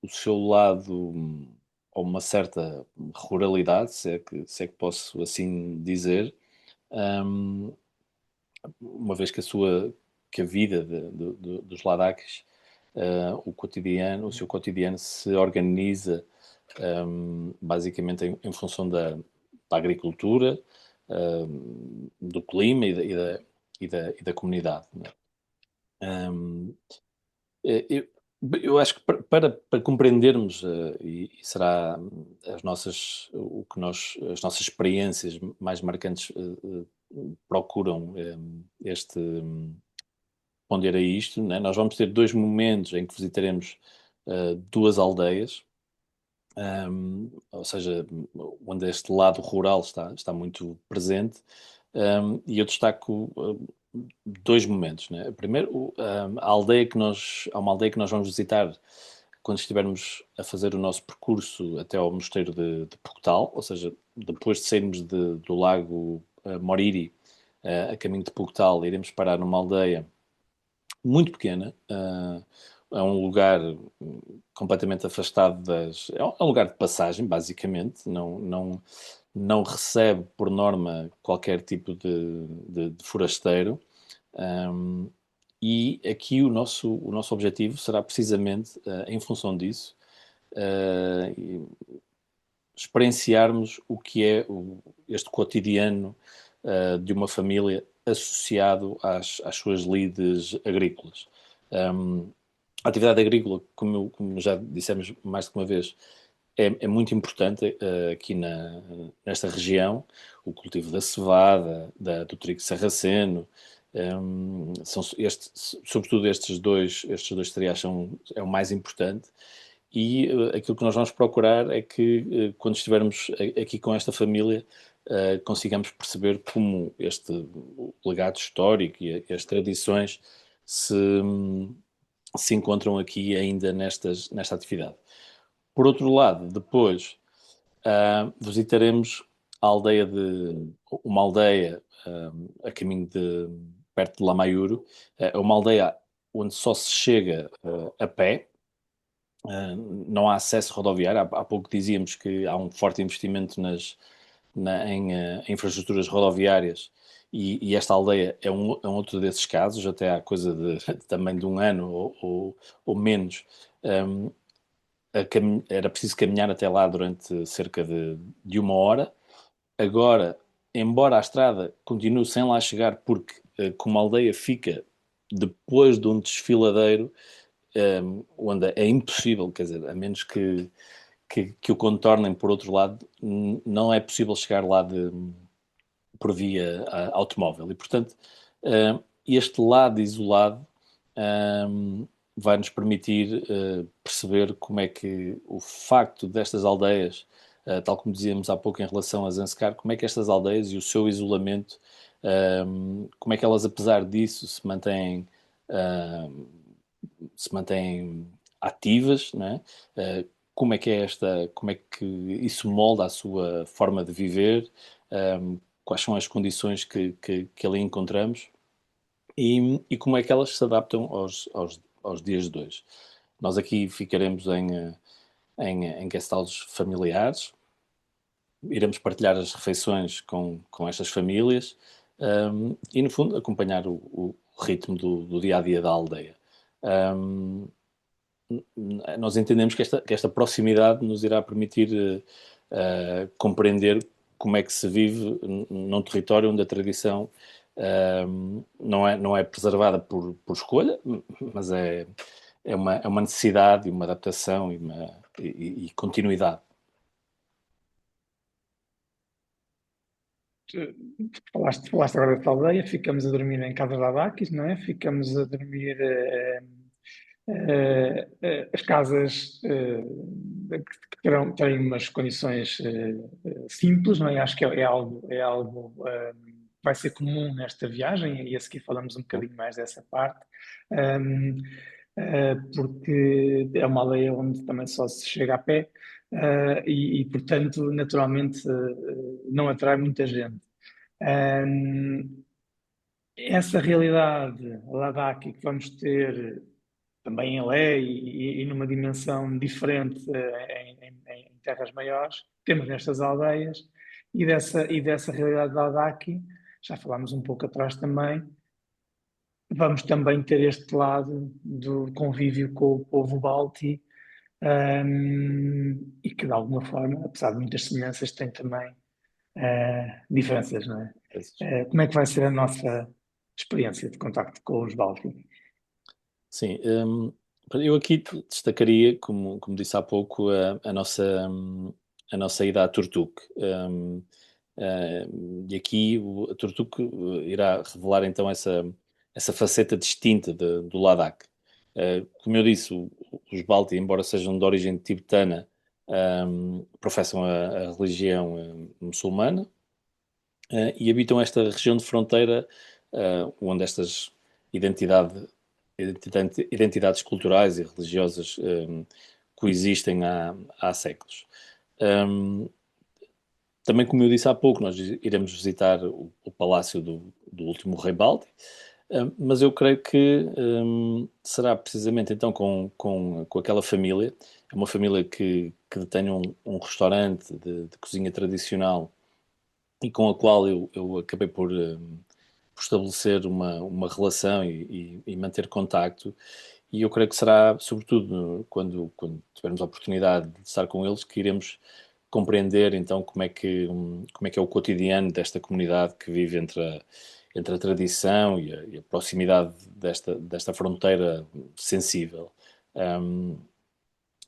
seu lado, ou uma certa ruralidade, se é que posso assim dizer, um, uma vez que que a vida dos Ladaques, o seu cotidiano se organiza basicamente em função da agricultura, do clima e da comunidade, né? Um, eu, eu acho que para compreendermos, e será as nossas experiências mais marcantes procuram responder a isto, né? Nós vamos ter dois momentos em que visitaremos duas aldeias, ou seja, onde este lado rural está muito presente, e eu destaco dois momentos, né? Primeiro, há uma aldeia que nós vamos visitar quando estivermos a fazer o nosso percurso até ao mosteiro de Puctal, ou seja, depois de sairmos do lago Moriri, a caminho de Puctal, iremos parar numa aldeia muito pequena. É um lugar completamente afastado é um lugar de passagem, basicamente. Não recebe, por norma, qualquer tipo de forasteiro. Um, e aqui o nosso objetivo será precisamente, em função disso, experienciarmos o que é este cotidiano de uma família associado às suas lides agrícolas. A atividade agrícola, como já dissemos mais de uma vez, é muito importante aqui nesta região. O cultivo da cevada, do trigo sarraceno, sobretudo estes dois cereais é o mais importante. E aquilo que nós vamos procurar é que, quando estivermos aqui com esta família, consigamos perceber como este legado histórico e as tradições se encontram aqui ainda nesta atividade. Por outro lado, depois visitaremos uma aldeia a caminho perto de Lamaiuro. É uma aldeia onde só se chega a pé. Não há acesso rodoviário. Há pouco dizíamos que há um forte investimento em infraestruturas rodoviárias, e esta aldeia é um outro desses casos. Até há coisa também de um ano ou menos. Um, Era preciso caminhar até lá durante cerca de uma hora. Agora, embora a estrada continue sem lá chegar, porque como a aldeia fica depois de um desfiladeiro, onde é impossível, quer dizer, a menos que o contornem por outro lado, não é possível chegar lá por via automóvel. E, portanto, este lado isolado vai nos permitir perceber como é que o facto destas aldeias, tal como dizíamos há pouco em relação a Zanskar, como é que estas aldeias e o seu isolamento, como é que elas, apesar disso, se mantêm ativas, né? Como é que isso molda a sua forma de viver, quais são as condições que ali encontramos, e como é que elas se adaptam aos dias de hoje. Nós aqui ficaremos em guest houses familiares, iremos partilhar as refeições com estas famílias, e, no fundo, acompanhar o ritmo do dia a dia da aldeia. Nós entendemos que esta proximidade nos irá permitir compreender como é que se vive num território onde a tradição não é preservada por escolha, mas é uma necessidade e uma adaptação e continuidade. Falaste agora da aldeia, ficamos a dormir em casas de abaques, não é? Ficamos a dormir. As casas que têm umas condições simples, não é? Acho que é algo que vai ser comum nesta viagem, e a seguir falamos um bocadinho mais dessa parte. Um, Porque é uma aldeia onde também só se chega a pé, portanto, naturalmente, não atrai muita gente. Um, Essa realidade lá daqui que vamos ter também em Lé e numa dimensão diferente em terras maiores, temos nestas aldeias, e dessa realidade da Aldaki já falámos um pouco atrás também, vamos também ter este lado do convívio com o povo Balti, e que de alguma forma, apesar de muitas semelhanças, tem também diferenças, não é? Como é que vai ser a nossa experiência de contacto com os Balti? Sim, eu aqui destacaria, como disse há pouco, a nossa ida à Turtuk. E aqui a Turtuk irá revelar então essa faceta distinta do Ladakh. Como eu disse, os Balti, embora sejam de origem tibetana, professam a religião muçulmana, e habitam esta região de fronteira, onde estas identidade, identidades culturais e religiosas coexistem há séculos. Um, Também, como eu disse há pouco, nós iremos visitar o palácio do último rei Balti, mas eu creio que será precisamente então com aquela família, é uma família que detém um restaurante de cozinha tradicional e com a qual eu acabei por estabelecer uma relação e manter contacto. E eu creio que será, sobretudo, quando tivermos a oportunidade de estar com eles, que iremos compreender então como é que é o cotidiano desta comunidade que vive entre a tradição e a proximidade desta fronteira sensível. Um,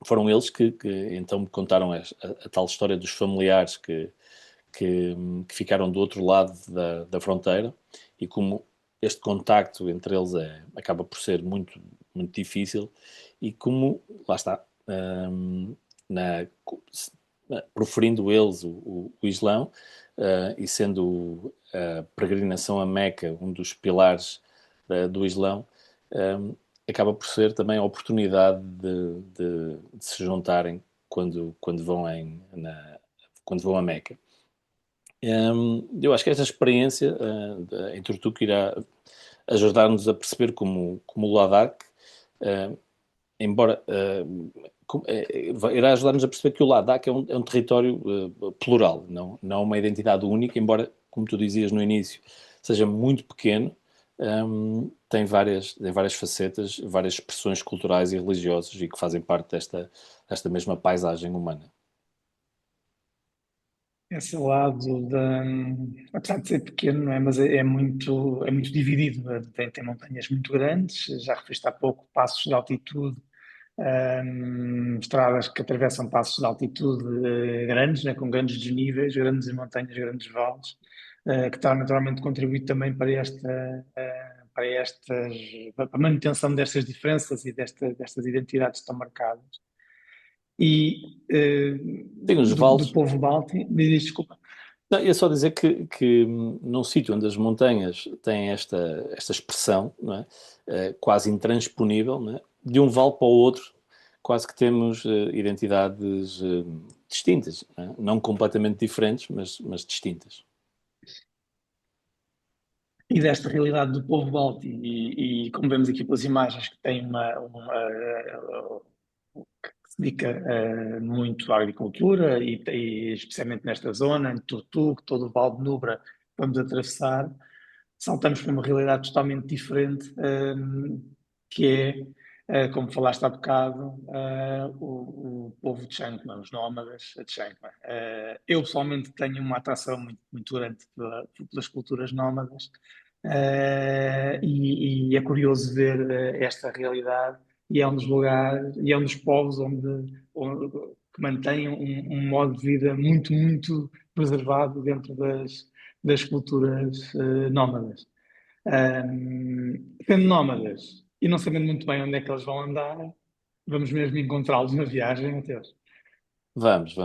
Foram eles que então me contaram a tal história dos familiares que ficaram do outro lado da fronteira e como este contacto entre eles acaba por ser muito, muito difícil e como, lá está, na, proferindo eles o Islão e sendo a peregrinação a Meca um dos pilares do Islão, acaba por ser também a oportunidade de se juntarem quando vão quando vão a Meca. Eu acho que esta experiência em Turtuk irá ajudar-nos a perceber como o Ladakh, uh, embora irá ajudar-nos a perceber que o Ladakh é um território plural, não uma identidade única, embora, como tu dizias no início, seja muito pequeno, tem várias facetas, várias expressões culturais e religiosas e que fazem parte desta mesma paisagem humana. Esse lado da, apesar de ser pequeno, não é? Mas é muito dividido. Tem montanhas muito grandes, já referiste há pouco passos de altitude, estradas que atravessam passos de altitude grandes, né? Com grandes desníveis, grandes montanhas, grandes vales, que está naturalmente contribuído também para para a manutenção destas diferenças e destas identidades tão marcadas. E Tem os do vales. povo Balti, me diz desculpa. Não, é só dizer que num sítio onde as montanhas têm esta expressão, não é? Quase intransponível, não é? De um vale para o outro, quase que temos identidades distintas, não é? Não completamente diferentes, mas distintas. E desta realidade do povo Balti, e como vemos aqui pelas imagens, que tem que se dedica muito à agricultura, e especialmente nesta zona, em Turtuk, todo o Val de Nubra, vamos atravessar, saltamos para uma realidade totalmente diferente, que como falaste há bocado, o povo de Chankma, os nómadas de Chankma. Eu pessoalmente tenho uma atração muito, muito grande pelas culturas nómadas, e é curioso ver esta realidade, e é um dos lugares, e é um dos povos que mantém um modo de vida muito, muito preservado dentro das culturas nómadas. Sendo nómadas e não sabendo muito bem onde é que eles vão andar, vamos mesmo encontrá-los na viagem, Mateus. Vamos,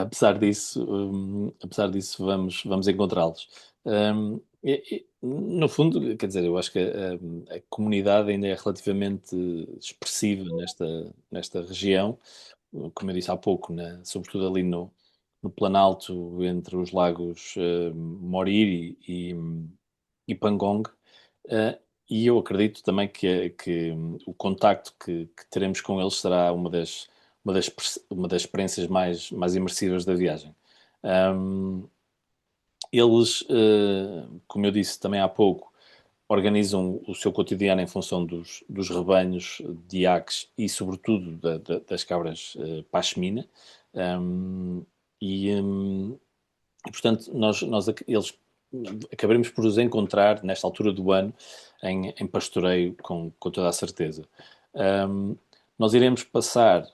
apesar disso vamos encontrá-los. No fundo, quer dizer, eu acho que a comunidade ainda é relativamente expressiva nesta região, como eu disse há pouco, né? Sobretudo ali no Planalto, entre os lagos Moriri e Pangong. Uh, e eu acredito também que o contacto que teremos com eles será uma das experiências mais imersivas da viagem. Um, Eles, como eu disse também há pouco, organizam o seu cotidiano em função dos rebanhos de iaques e, sobretudo, das cabras pashmina. Um, e, um, e, portanto, eles acabaremos por os encontrar nesta altura do ano em pastoreio com toda a certeza. Um, Nós iremos passar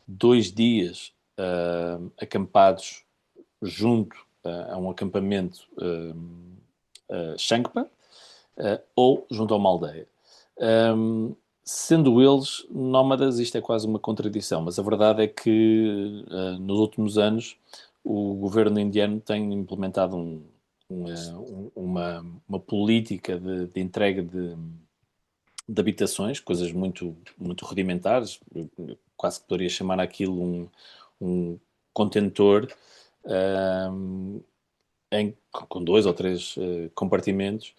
2 dias acampados junto a um acampamento Shankpa, ou junto a uma aldeia. Sendo eles nómadas, isto é quase uma contradição, mas a verdade é que nos últimos anos o governo indiano tem implementado uma política de entrega de habitações, coisas muito, muito rudimentares. Eu quase que poderia chamar aquilo um contentor um, com 2 ou 3 compartimentos,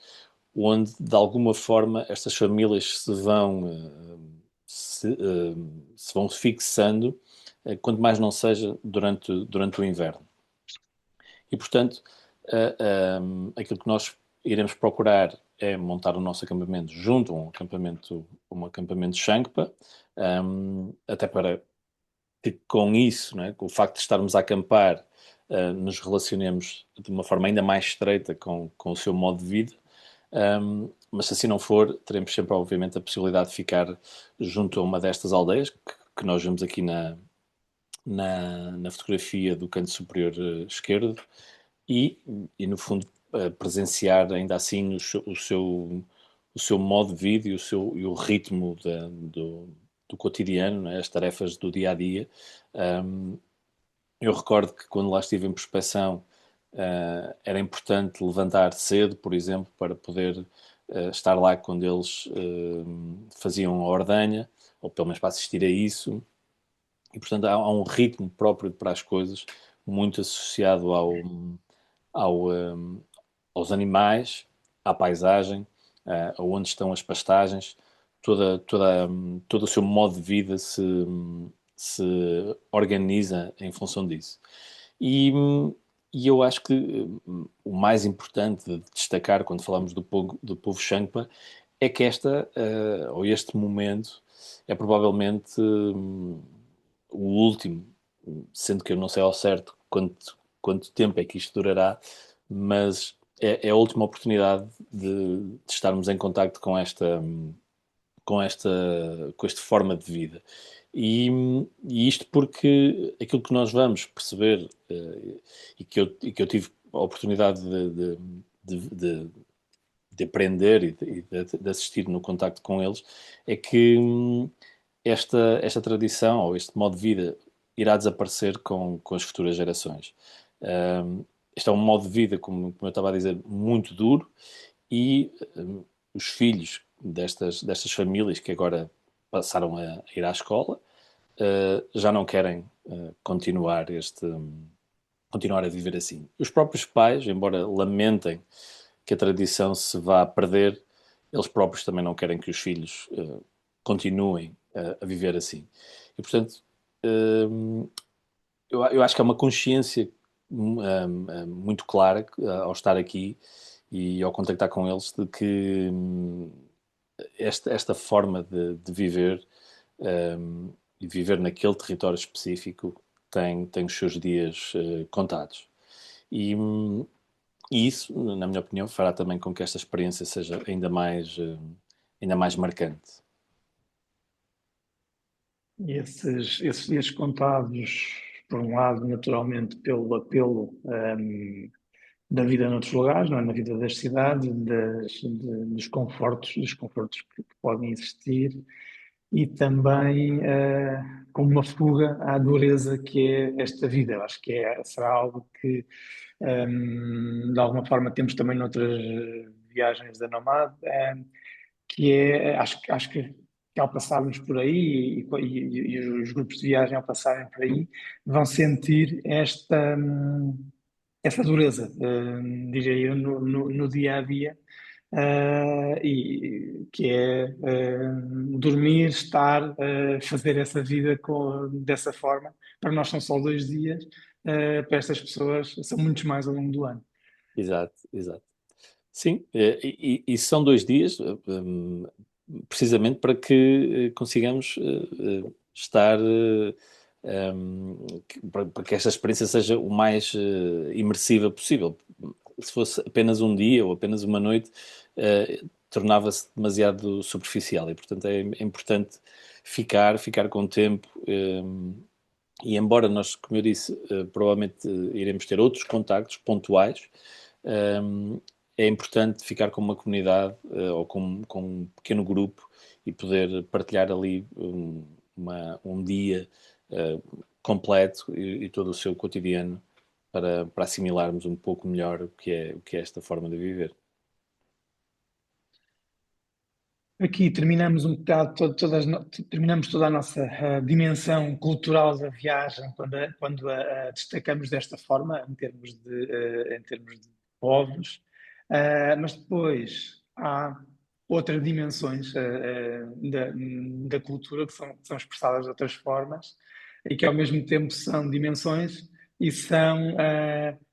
onde de alguma forma estas famílias se vão fixando, quanto mais não seja durante o inverno. E portanto, aquilo que nós iremos procurar é montar o nosso acampamento junto a um acampamento Shankpa, até para que com isso, não é, com o facto de estarmos a acampar, nos relacionemos de uma forma ainda mais estreita com o seu modo de vida. Mas se assim não for, teremos sempre, obviamente, a possibilidade de ficar junto a uma destas aldeias que nós vemos aqui na fotografia do canto superior esquerdo e, no fundo, presenciar ainda assim o seu modo de vida e o ritmo do cotidiano, né, as tarefas do dia a dia. Eu recordo que quando lá estive em prospeção, era importante levantar cedo, por exemplo, para poder estar lá quando eles faziam a ordenha, ou pelo menos para assistir a isso. E, portanto, há um ritmo próprio para as coisas, muito associado ao, aos animais, à paisagem, aonde estão as pastagens, todo o seu modo de vida se organiza em função disso. E, e eu acho que o mais importante de destacar quando falamos do povo Shangpa é que ou este momento é provavelmente o último, sendo que eu não sei ao certo quanto tempo é que isto durará, mas é a última oportunidade de estarmos em contacto com esta forma de vida. E isto porque aquilo que nós vamos perceber, e que eu tive a oportunidade de, de aprender e de assistir no contacto com eles, é que esta tradição ou este modo de vida irá desaparecer com as futuras gerações. Este é um modo de vida, como eu estava a dizer, muito duro, e os filhos destas famílias que agora passaram a ir à escola já não querem continuar a viver assim. Os próprios pais, embora lamentem que a tradição se vá a perder, eles próprios também não querem que os filhos continuem a viver assim. E, portanto, eu acho que é uma consciência muito clara ao estar aqui e ao contactar com eles de que esta forma de viver e viver naquele território específico tem os seus dias contados. E isso, na minha opinião, fará também com que esta experiência seja ainda mais marcante. E esses dias contados, por um lado, naturalmente, pelo apelo da vida noutros lugares, não é? Na vida das cidades, dos confortos que podem existir, e também como uma fuga à dureza que é esta vida. Eu acho que será algo que, de alguma forma, temos também noutras viagens da Nomad, que acho que ao passarmos por aí e os grupos de viagem ao passarem por aí vão sentir essa dureza, diria eu, no dia a dia, e que é dormir, estar, fazer essa vida dessa forma. Para nós são só 2 dias, para estas pessoas são muitos mais ao longo do ano. Exato, exato. Sim, e são 2 dias, precisamente para que consigamos estar, para que esta experiência seja o mais imersiva possível. Se fosse apenas um dia ou apenas uma noite, tornava-se demasiado superficial e, portanto, é importante ficar com o tempo. E embora nós, como eu disse, provavelmente iremos ter outros contactos pontuais, um, é importante ficar com uma comunidade ou com um pequeno grupo e poder partilhar ali um dia completo e todo o seu cotidiano para assimilarmos um pouco melhor o que é esta forma de viver. Aqui terminamos um bocado, terminamos toda a nossa dimensão cultural da viagem quando a destacamos desta forma, em termos de povos. Mas depois há outras dimensões da cultura que são expressadas de outras formas e que ao mesmo tempo são dimensões e são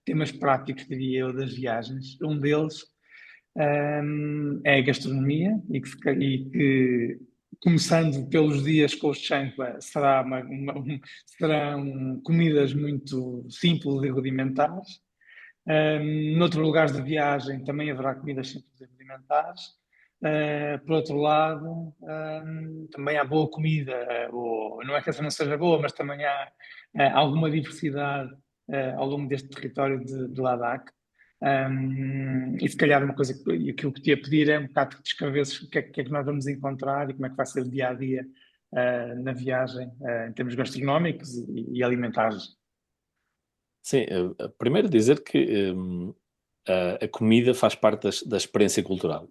temas práticos, diria eu, das viagens. Um deles é a gastronomia e que, começando pelos dias com os Chankla, serão comidas muito simples e rudimentares. Noutros lugares de viagem também haverá comidas simples e rudimentares. Por outro lado, também há boa comida, não é que essa não seja boa, mas também há alguma diversidade ao longo deste território de Ladakh. E se calhar uma coisa e aquilo que te ia pedir é um bocado que descrevesses o que é que nós vamos encontrar e como é que vai ser o dia a dia na viagem, em termos gastronómicos e alimentares. Sim, primeiro dizer que a comida faz parte da experiência cultural.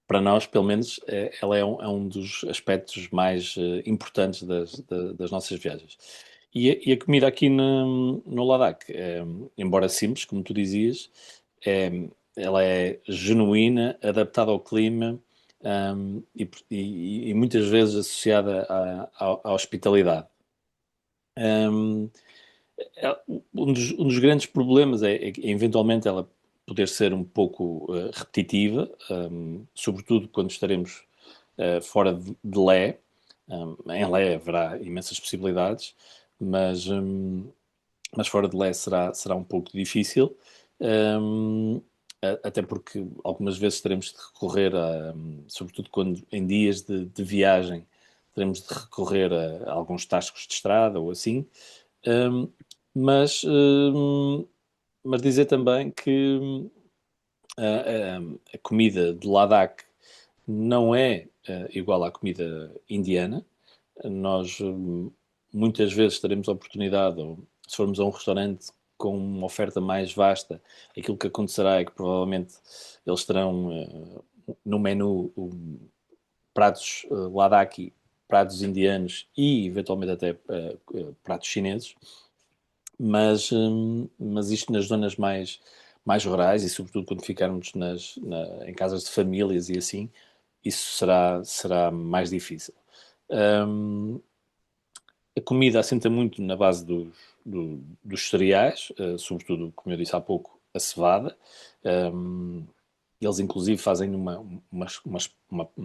Para nós, pelo menos, ela é um dos aspectos mais importantes das nossas viagens. E a comida aqui no Ladakh, embora simples, como tu dizias, ela é genuína, adaptada ao clima, e muitas vezes associada à hospitalidade. Um, um dos grandes problemas é que, eventualmente, ela poder ser um pouco repetitiva, sobretudo quando estaremos fora de Lé. Em Lé haverá imensas possibilidades, mas fora de Lé será um pouco difícil, um, até porque algumas vezes teremos de recorrer sobretudo quando em dias de viagem, teremos de recorrer a alguns tascos de estrada ou assim. Um, mas, um, mas dizer também que a comida de Ladakh não é igual à comida indiana. Nós muitas vezes teremos a oportunidade, ou se formos a um restaurante com uma oferta mais vasta, aquilo que acontecerá é que provavelmente eles terão no menu pratos Ladakhi, pratos indianos e eventualmente até pratos chineses. Mas isto nas zonas mais rurais e sobretudo quando ficarmos em casas de famílias e assim, isso será mais difícil. Um, a comida assenta muito na base dos cereais, sobretudo, como eu disse há pouco, a cevada. Um, eles inclusive fazem uma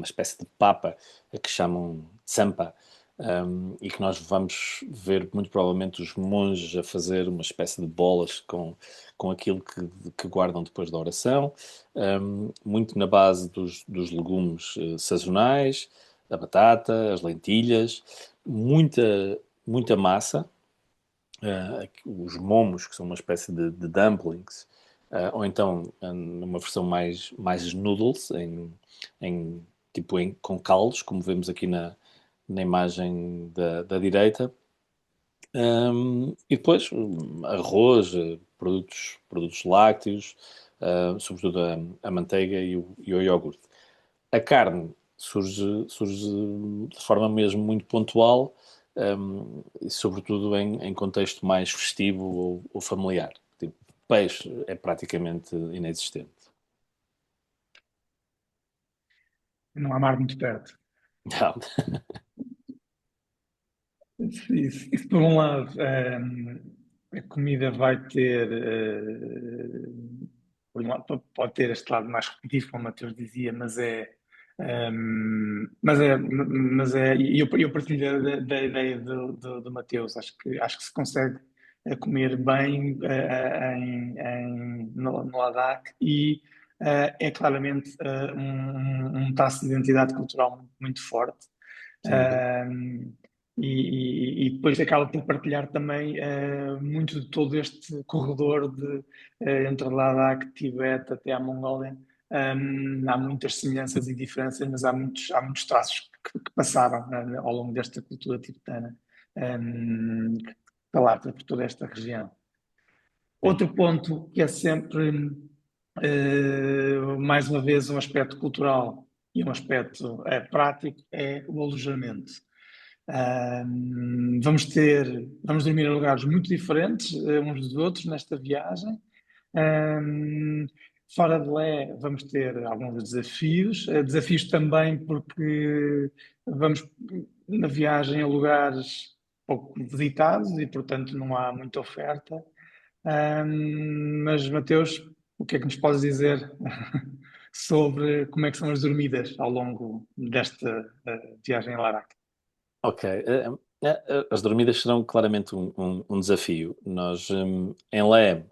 espécie de papa, a que chamam tsampa, e que nós vamos ver muito provavelmente os monges a fazer uma espécie de bolas com aquilo que guardam depois da oração, muito na base dos legumes sazonais, a batata, as lentilhas, muita, muita massa, os momos, que são uma espécie de dumplings, ou então numa versão mais noodles, com caldos, como vemos aqui na imagem da direita. E depois arroz, produtos lácteos, sobretudo a manteiga e o iogurte. A carne surge de forma mesmo muito pontual, e sobretudo em contexto mais festivo ou familiar. Tipo, peixe é praticamente inexistente. Não há mar muito perto. Não. Isso por um lado. A comida vai ter, por um lado, pode ter este lado mais repetitivo, como o Mateus dizia, e eu partilho da ideia do Mateus. Acho que se consegue comer bem no Ladakh e é claramente um traço de identidade cultural muito, muito forte. Sem dúvida. Um, e depois acaba por partilhar também muito de todo este corredor entre Ladakh, Tibete até à Mongólia. Há muitas semelhanças e diferenças, mas há muitos traços que passaram, né, ao longo desta cultura tibetana, que alarga por toda esta região. Sim. Outro ponto que é sempre, mais uma vez, um aspecto cultural e um aspecto prático é o alojamento. Vamos dormir em lugares muito diferentes uns dos outros nesta viagem. Um, Fora de Lé, vamos ter alguns desafios. Desafios também porque vamos na viagem a lugares pouco visitados e, portanto, não há muita oferta. Mas, Mateus, o que é que nos podes dizer sobre como é que são as dormidas ao longo desta viagem a Laraque? Ok. As dormidas serão claramente um desafio. Nós, em Lé,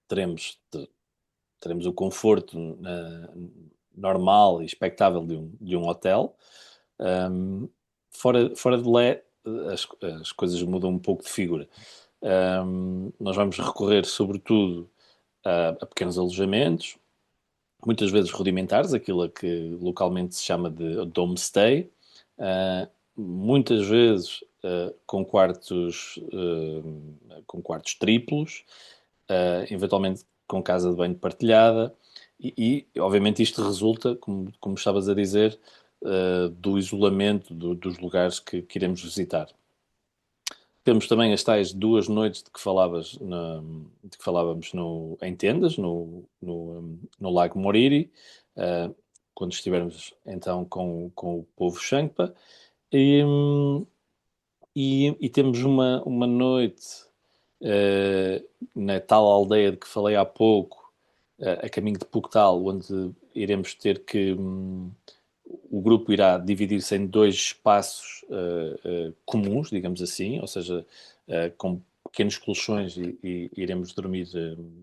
teremos, teremos o conforto normal e expectável de um hotel. Um, fora de Lé, as coisas mudam um pouco de figura. Nós vamos recorrer, sobretudo, a pequenos alojamentos, muitas vezes rudimentares, aquilo a que localmente se chama de homestay, muitas vezes com quartos triplos, eventualmente com casa de banho partilhada, obviamente isto resulta, como estavas a dizer, do isolamento dos lugares que iremos visitar. Temos também as tais 2 noites de que falávamos em tendas, no Lago Moriri, uh, quando estivermos então com o povo Shangpa. E, temos uma noite na tal aldeia de que falei há pouco, a caminho de Puctal, onde iremos ter que. O grupo irá dividir-se em dois espaços comuns, digamos assim, ou seja, com pequenos colchões e iremos dormir,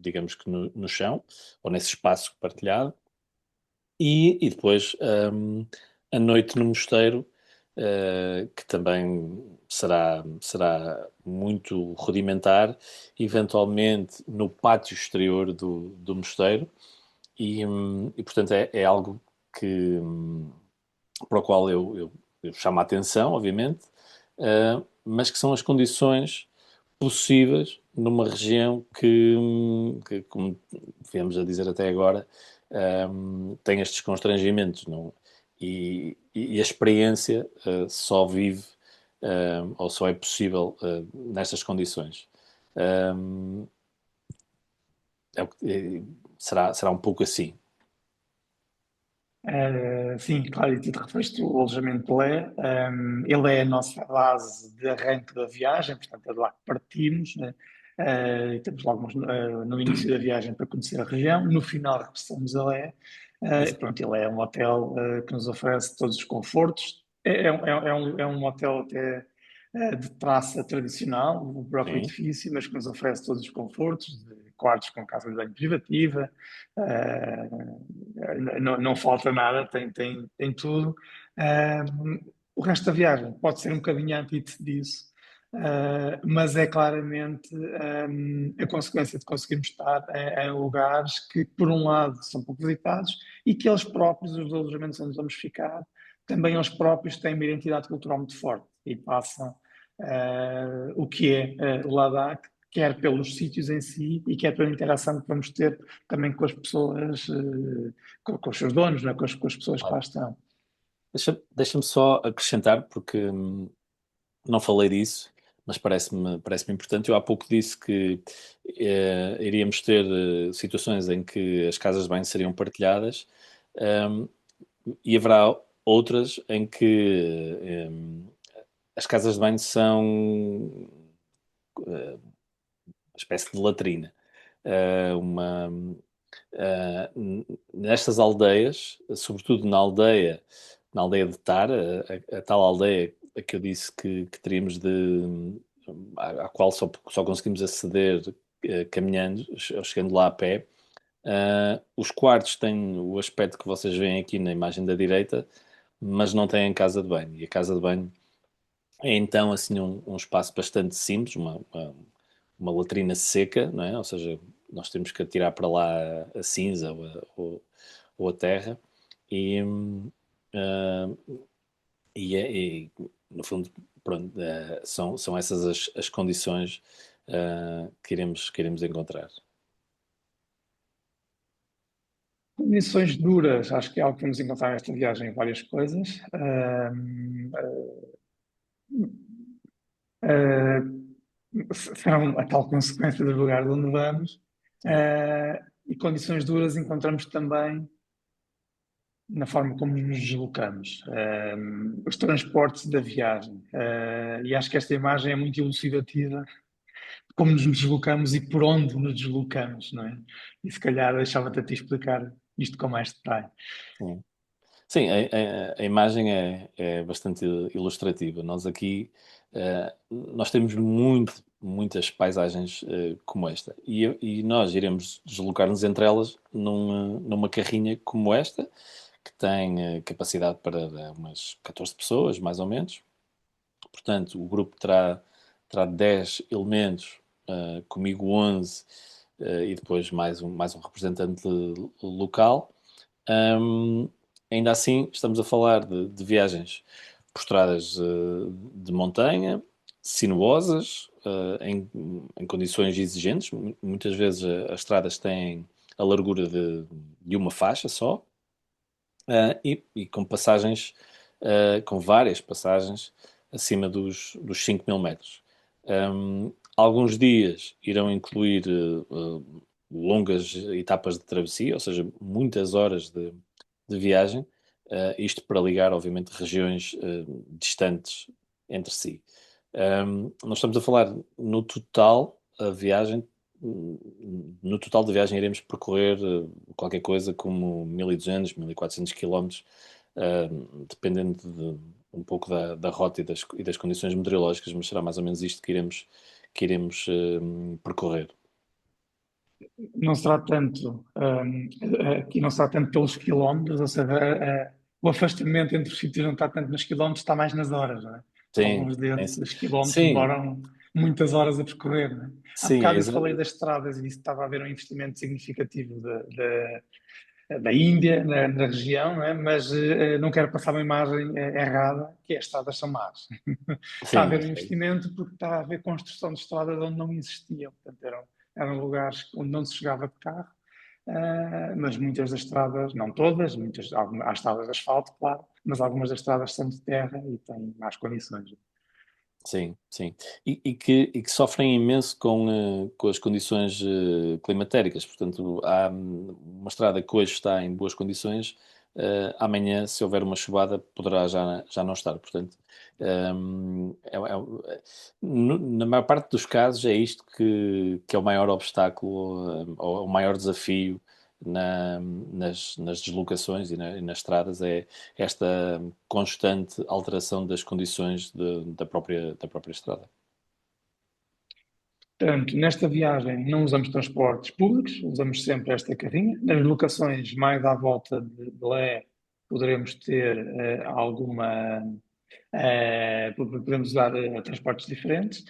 digamos que no chão, ou nesse espaço partilhado. E depois a noite no mosteiro, que também será muito rudimentar, eventualmente no pátio exterior do mosteiro, portanto é algo que, para o qual eu chamo a atenção, obviamente, mas que são as condições possíveis numa região que, como viemos a dizer até agora, tem estes constrangimentos, não? E a experiência só vive ou só é possível nestas condições. Um, será um pouco assim. Sim, claro, e tu te referiste ao alojamento de Lé. Ele é a nossa base de arranque da viagem, portanto é de lá que partimos, né? E temos logo no início da viagem para conhecer a região, no final regressamos a Lé. Pronto, ele é um hotel que nos oferece todos os confortos. É um hotel até de traça tradicional, o próprio Sim. edifício, mas que nos oferece todos os confortos, de quartos com casa de banho privativa, não falta nada, tem tudo. O resto da viagem pode ser um bocadinho antítese disso, mas é claramente a consequência de conseguirmos estar em lugares que, por um lado, são pouco visitados e que eles próprios, os alojamentos onde vamos ficar, também eles próprios têm uma identidade cultural muito forte e passam o que é o Ladakh, quer pelos sítios em si e quer pela interação que vamos ter também com as pessoas, com os seus donos, né? Com as pessoas que lá Claro. estão. Deixa-me só acrescentar, porque não falei disso, mas parece-me importante. Eu há pouco disse que iríamos ter situações em que as casas de banho seriam partilhadas, um, e haverá outras em que as casas de banho são espécie de latrina. Uma, nestas aldeias, sobretudo na aldeia de Tara, a tal aldeia a que eu disse que teríamos à qual só conseguimos aceder caminhando, ou chegando lá a pé. Os quartos têm o aspecto que vocês veem aqui na imagem da direita, mas não têm casa de banho. E a casa de banho é então assim um espaço bastante simples, uma latrina seca, não é? Ou seja, nós temos que atirar para lá a cinza ou a terra e, e no fundo, pronto, são essas as condições que iremos encontrar. Condições duras, acho que é algo que vamos encontrar nesta viagem, várias coisas. Serão a tal consequência do lugar onde vamos. Sim, E condições duras encontramos também na forma como nos deslocamos, os transportes da viagem. E acho que esta imagem é muito elucidativa de como nos deslocamos e por onde nos deslocamos, não é? E se calhar deixava-te a ti explicar isto com mais detalhe. sim. Sim, a imagem é bastante ilustrativa. Nós aqui nós temos muitas paisagens como esta e nós iremos deslocar-nos entre elas numa carrinha como esta, que tem capacidade para umas 14 pessoas, mais ou menos. Portanto, o grupo terá 10 elementos, comigo 11, e depois mais um representante local. Um, Ainda assim, estamos a falar de viagens por estradas de montanha, sinuosas, em condições exigentes. Muitas vezes as estradas têm a largura de uma faixa só, e com passagens, com várias passagens acima dos 5.000 metros. Alguns dias irão incluir longas etapas de travessia, ou seja, muitas horas de viagem, isto para ligar, obviamente, regiões distantes entre si. Nós estamos a falar no total, a viagem, no total da viagem iremos percorrer qualquer coisa como 1.200, 1.400 quilómetros, dependendo um pouco da rota e das condições meteorológicas, mas será mais ou menos isto que iremos percorrer. Não será tanto, aqui não será tanto pelos quilómetros, ou seja, o afastamento entre os sítios não está tanto nos quilómetros, está mais nas horas, não é? Sim, Alguns desses quilómetros sim, demoram muitas horas a percorrer, não é? Há sim, bocado eu falei das estradas e disse que estava a haver um investimento significativo da Índia na região, não é? Mas não quero passar uma imagem errada, que as estradas são más. Está a sim, haver um investimento porque está a haver construção de estradas onde não existiam, portanto eram lugares onde não se chegava de carro, mas muitas das estradas, não todas, há estradas de asfalto, claro, mas algumas das estradas são de terra e têm más condições. sim, sim. E que sofrem imenso com as condições climatéricas. Portanto, há uma estrada que hoje está em boas condições, amanhã, se houver uma chuvada, poderá já não estar. Portanto, na maior parte dos casos, é isto que é o maior obstáculo, ou o maior desafio nas deslocações e nas estradas, é esta constante alteração das condições da própria estrada. Portanto, nesta viagem não usamos transportes públicos, usamos sempre esta carrinha. Nas locações mais à volta de Lé, poderemos ter podemos usar transportes diferentes,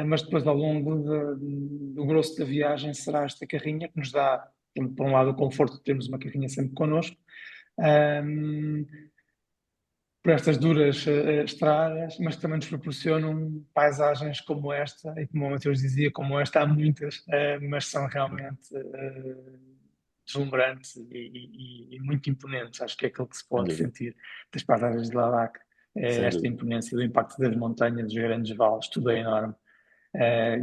mas depois ao longo do grosso da viagem será esta carrinha que nos dá, por um lado, o conforto de termos uma carrinha sempre connosco, um, por estas duras estradas, mas que também nos proporcionam paisagens como esta, e como o Mateus dizia, como esta há muitas, mas são realmente deslumbrantes e muito imponentes. Acho que é aquilo que se Sem pode dúvida, sentir das paisagens de Ladakh, é sem esta dúvida. imponência do impacto das montanhas, dos grandes vales, tudo é enorme.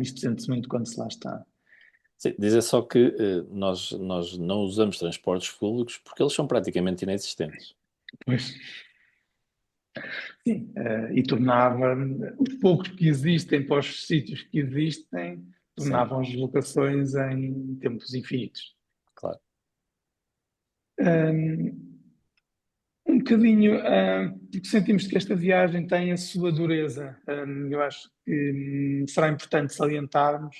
Isto sente-se muito quando se lá está. Sim, dizer só que nós não usamos transportes públicos porque eles são praticamente inexistentes. Pois, sim, e tornava os poucos que existem para os sítios que existem, sim, tornavam as deslocações em tempos infinitos. claro. Um, um bocadinho, porque sentimos que esta viagem tem a sua dureza. Eu acho que será importante salientarmos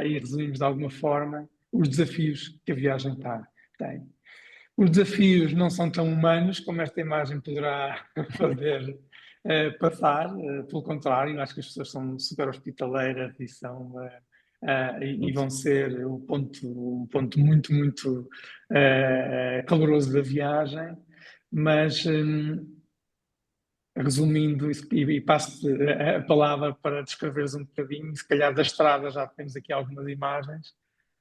e resumirmos de alguma forma os desafios que a viagem tem. Os desafios não são tão humanos como esta imagem poderá fazer passar, pelo contrário, acho que as pessoas são super hospitaleiras e e Muito. vão ser o ponto muito, muito caloroso da viagem, mas resumindo, e passo-te a palavra para descreveres um bocadinho, se calhar da estrada já temos aqui algumas imagens.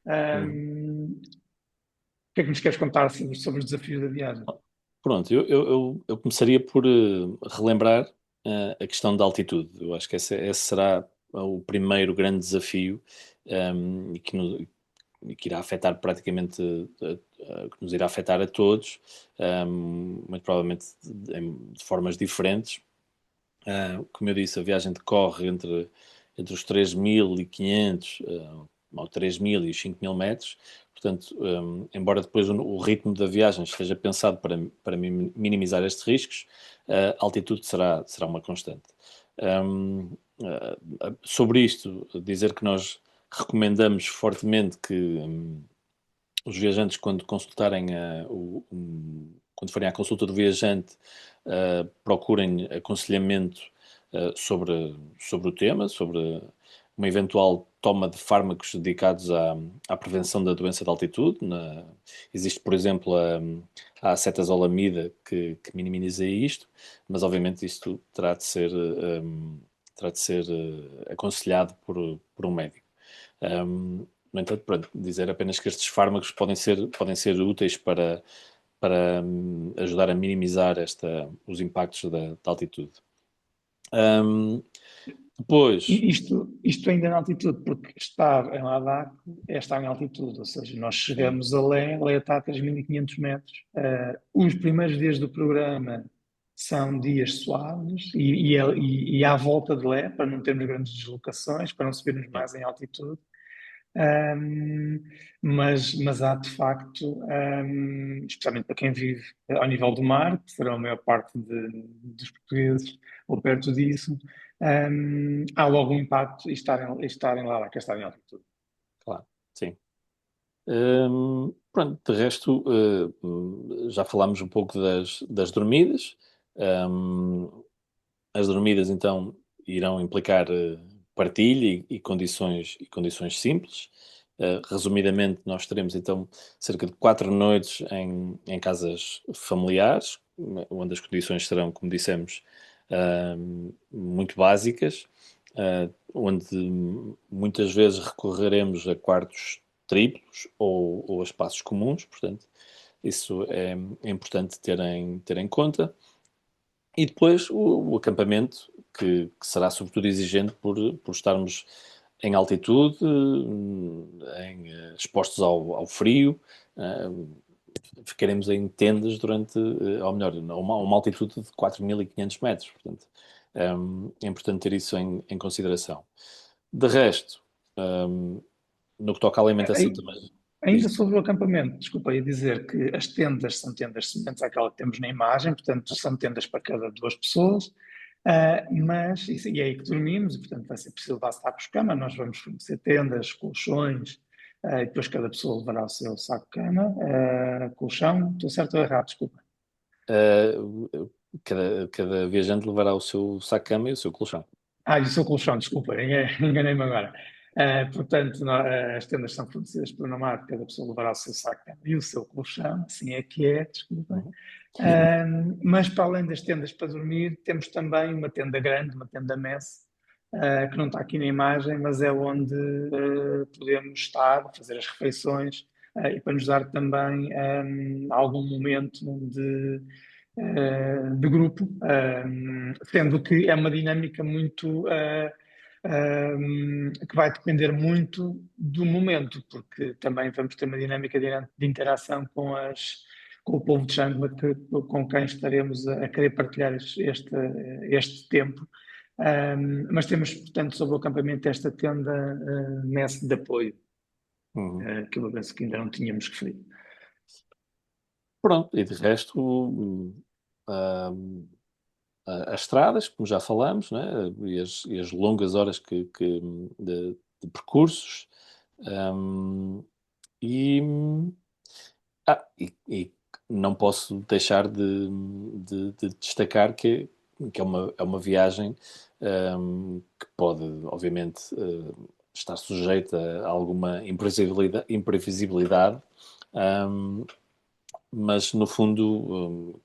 Uhum. O que é que nos queres contar sobre os desafios da viagem? Pronto, eu começaria por relembrar a questão da altitude. Eu acho que esse será o primeiro grande desafio e e que irá afetar praticamente, que nos irá afetar a todos, muito provavelmente de formas diferentes. Como eu disse, a viagem decorre entre os 3.500 ou 3.000 e os 5.000 metros. Portanto, embora depois o ritmo da viagem esteja pensado para minimizar estes riscos, a altitude será uma constante. Sobre isto, dizer que nós recomendamos fortemente que os viajantes, quando consultarem quando forem à consulta do viajante, procurem aconselhamento sobre o tema, sobre uma eventual toma de fármacos dedicados à prevenção da doença de altitude. Existe, por exemplo, a acetazolamida que minimiza isto, mas obviamente isto terá de ser aconselhado por um médico. No entanto, pronto, dizer apenas que estes fármacos podem ser úteis para ajudar a minimizar os impactos da altitude. Um, Depois, Isto ainda na altitude, porque estar em Ladakh é estar em altitude, ou seja, nós sim, chegamos a Lé está a 3.500 metros. Os primeiros dias do programa são dias suaves e à volta de Lé, para não termos grandes deslocações, para não subirmos sim, mais em altitude. Um, mas há de facto, especialmente para quem vive ao nível do mar, que será a maior parte dos portugueses, ou perto disso, há logo um impacto em estarem lá, que é estar em altitude. claro, sim. Pronto, de resto, já falámos um pouco das dormidas. Um, as dormidas, então, irão implicar partilha e condições simples. Resumidamente, nós teremos, então, cerca de 4 noites em casas familiares, onde as condições serão, como dissemos, muito básicas, onde muitas vezes recorreremos a quartos triplos ou a espaços comuns, portanto, isso é importante ter em conta. E depois o acampamento, que será sobretudo exigente por estarmos em altitude, expostos ao frio, eh, ficaremos em tendas durante, ou melhor, a uma altitude de 4.500 metros. Portanto, é importante ter isso em consideração. De resto, no que toca à alimentação Aí, também, ainda diz. sobre o acampamento, desculpa, ia dizer que as tendas são tendas semelhantes àquela que temos na imagem, portanto, são tendas para cada duas pessoas. E é aí que dormimos, e portanto vai ser preciso levar sacos-cama, nós vamos fornecer tendas, colchões, e depois cada pessoa levará o seu saco-cama, colchão, estou certo ou errado, desculpa. Uh, cada viajante levará o seu saco-cama e o seu colchão. E o seu colchão, desculpa, enganei-me agora. Portanto, as tendas são fornecidas pelo Nomad, cada pessoa levará o seu saco-cama e o seu colchão, assim é que é, desculpa. Uhum. Mas para além das tendas para dormir, temos também uma tenda grande, uma tenda mess, que não está aqui na imagem, mas é onde podemos estar, fazer as refeições e para nos dar também algum momento de grupo, sendo que é uma dinâmica muito que vai depender muito do momento, porque também vamos ter uma dinâmica de interação com o povo de Xangma com quem estaremos a querer partilhar este tempo. Mas temos, portanto, sobre o acampamento esta tenda MES de apoio, Uhum. que eu penso que ainda não tínhamos referido. Pronto, e de resto, hum, as estradas, como já falamos, né? E as longas horas de percursos. hum, e, e não posso deixar de destacar que é uma viagem que pode, obviamente, estar sujeita a alguma imprevisibilidade, um, mas no fundo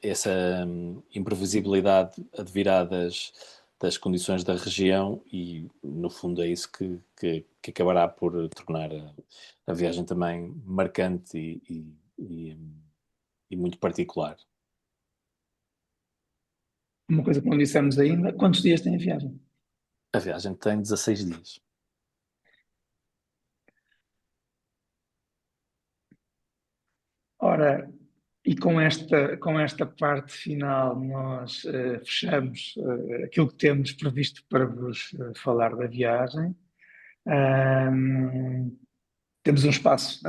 essa imprevisibilidade advirá das condições da região e no fundo é isso que acabará por tornar a viagem também marcante e muito particular. Uma coisa que não dissemos ainda, quantos dias tem a viagem? A viagem tem 16 dias. Ora, e com esta parte final, nós fechamos aquilo que temos previsto para vos falar da viagem. Ahm, Temos um espaço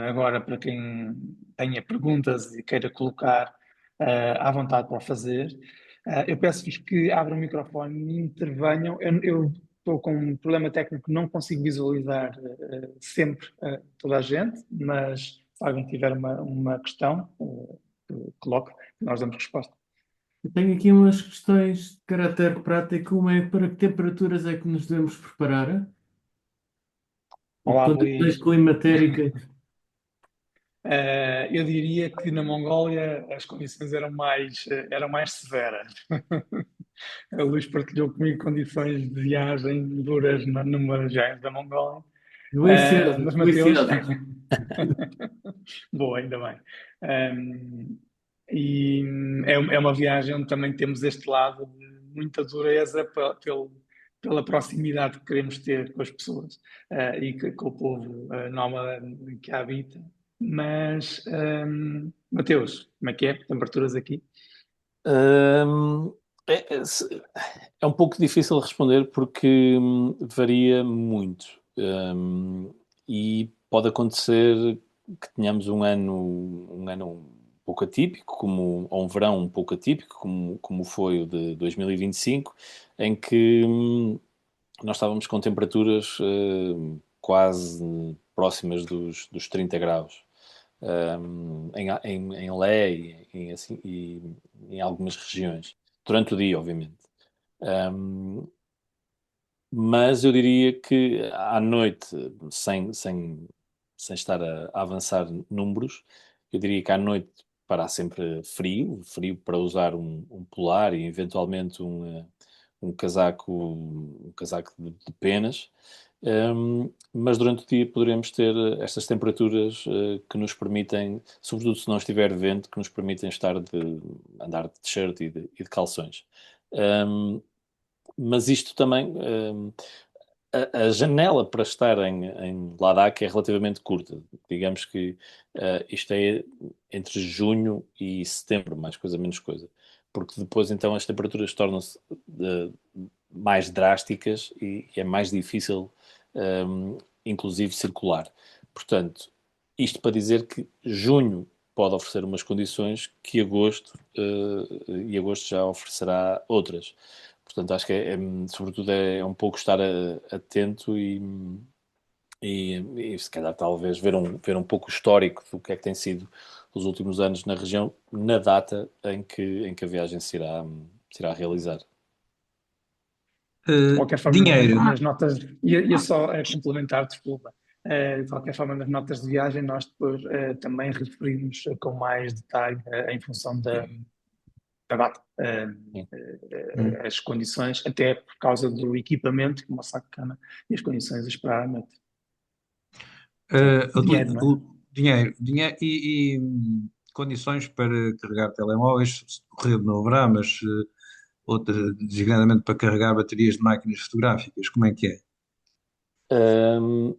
agora para quem tenha perguntas e queira colocar à vontade para o fazer. Eu peço-vos que abram o microfone e intervenham. Eu estou com um problema técnico, não consigo visualizar sempre toda a gente, mas se alguém tiver uma questão, coloque, nós damos resposta. Eu tenho aqui umas questões de caráter prático. Uma é para que temperaturas é que nos devemos preparar? E que Olá, condições Luís. climatéricas? Eu diria que na Mongólia as condições eram mais severas. A Luís partilhou comigo condições de viagem duras numa viagem da Mongólia. Mas Mateus, Delicioso. boa, ainda bem. Um, e é uma viagem onde também temos este lado de muita dureza pela proximidade que queremos ter com as pessoas e com o povo nómada que a habita. Mas, Mateus, como é que é? Temperaturas aqui? Hum, é, é, se- É um pouco difícil responder porque varia muito. E pode acontecer que tenhamos um ano um pouco atípico, ou um verão um pouco atípico, como foi o de 2025, em que nós estávamos com temperaturas quase próximas dos 30 graus. Em Lé e em algumas regiões, durante o dia, obviamente. Um, mas eu diria que à noite, sem estar a avançar números, eu diria que à noite fará sempre frio, frio para usar um polar e eventualmente um casaco de penas. Mas durante o dia poderemos ter estas temperaturas que nos permitem, sobretudo se não estiver vento, que nos permitem andar de t-shirt e de calções. Um, mas isto também, a janela para estar em Ladakh é relativamente curta. Digamos que isto é entre junho e setembro, mais coisa menos coisa. Porque depois então as temperaturas tornam-se mais drásticas e é mais difícil, inclusive, circular. Portanto, isto para dizer que junho pode oferecer umas condições que e agosto já oferecerá outras. Portanto, acho que sobretudo é um pouco estar atento e se calhar talvez ver um pouco o histórico do que é que tem sido os últimos anos na região, na data em que a viagem se irá realizar. De qualquer forma, Dinheiro. nas notas, ia só complementar, desculpa. De qualquer forma, nas notas de viagem, nós depois também referimos com mais detalhe em função da data, Sim. as condições, até por causa do equipamento, como o saco de cama, e as condições a esperar à noite. Dinheiro, não é? Dinheiro condições para carregar telemóveis, rede não haverá, mas outra, designadamente para carregar baterias de máquinas fotográficas, como é que é?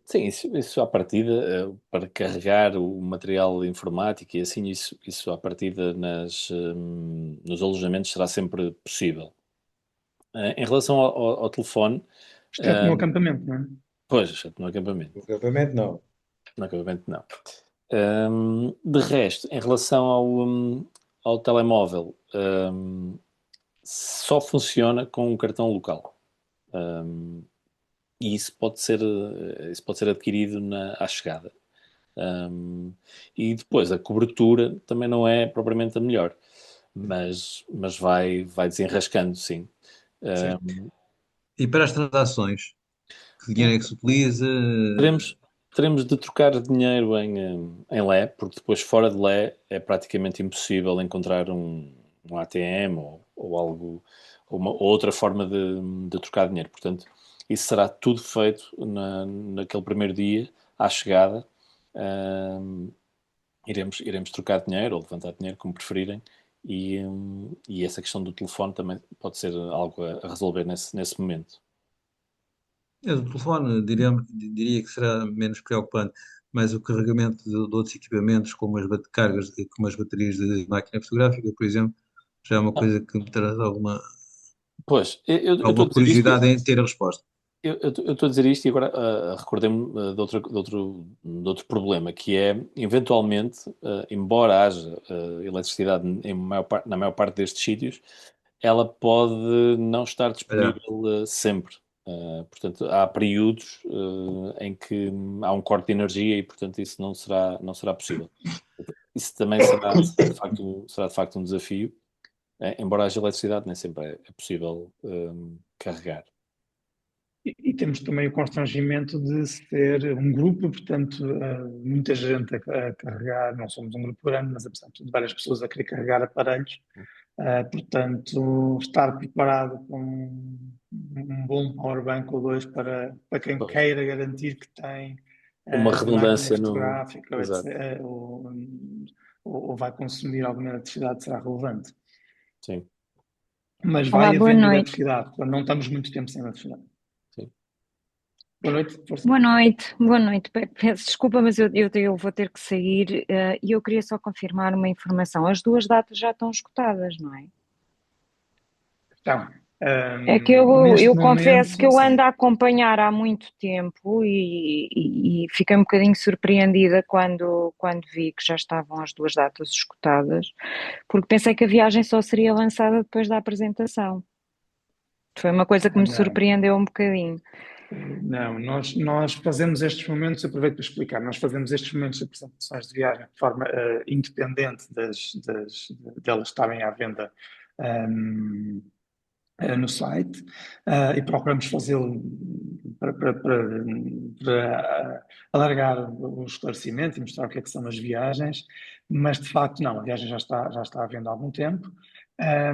Sim, isso à partida, para carregar o material informático e assim, isso à partida nos alojamentos será sempre possível. Em relação ao telefone, Exceto no acampamento, não é? pois, exceto no acampamento. O acampamento não. No acampamento, não. De resto, em relação ao telemóvel, só funciona com um cartão local. E isso pode ser adquirido à chegada. E depois, a cobertura também não é propriamente a melhor, mas vai desenrascando, sim. Certo. Um, E para as transações, que dinheiro é que se utiliza? teremos, teremos de trocar dinheiro em Lé, porque depois fora de Lé é praticamente impossível encontrar um ATM ou algo, ou outra forma de trocar dinheiro. Portanto, isso será tudo feito naquele primeiro dia, à chegada. Um, iremos trocar dinheiro ou levantar dinheiro, como preferirem, e essa questão do telefone também pode ser algo a resolver nesse momento. O telefone, diria que será menos preocupante, mas o carregamento de outros equipamentos, como cargas, como as baterias de máquina fotográfica, por exemplo, já é uma Ah, coisa que me traz pois, eu estou a alguma dizer isto. curiosidade em ter a resposta. Eu estou a dizer isto e agora recordei-me de outro problema, que é, eventualmente, embora haja eletricidade na maior parte destes sítios, ela pode não estar Olha, disponível sempre. Portanto, há períodos em que há um corte de energia e, portanto, isso não será possível. Isso também será de facto um desafio, embora haja eletricidade, nem sempre é possível carregar. E temos também o constrangimento de ser um grupo, portanto, muita gente a carregar, não somos um grupo grande, mas apesar de tudo, várias pessoas a querer carregar aparelhos. Portanto, estar preparado com um bom powerbank ou dois para quem queira garantir que tem Uma máquina redundância no. fotográfica ou, Exato, etc., ou vai consumir alguma eletricidade será relevante. sim, Mas Olá, vai boa havendo noite. eletricidade, portanto, não estamos muito tempo sem eletricidade. sim. Boa noite, força. Boa noite, boa noite. Peço desculpa, mas eu vou ter que sair e eu queria só confirmar uma informação. As duas datas já estão esgotadas, não é? Então, É que neste eu confesso que momento, eu sim. ando a acompanhar há muito tempo e fiquei um bocadinho surpreendida quando vi que já estavam as duas datas esgotadas, porque pensei que a viagem só seria lançada depois da apresentação. Foi uma coisa que me Não, surpreendeu um bocadinho. não, nós fazemos estes momentos, aproveito para explicar, nós fazemos estes momentos de apresentações de viagem de forma independente delas estarem à venda um, no site e procuramos fazê-lo para alargar o esclarecimento e mostrar o que é que são as viagens, mas de facto não, a viagem já está à venda há algum tempo. É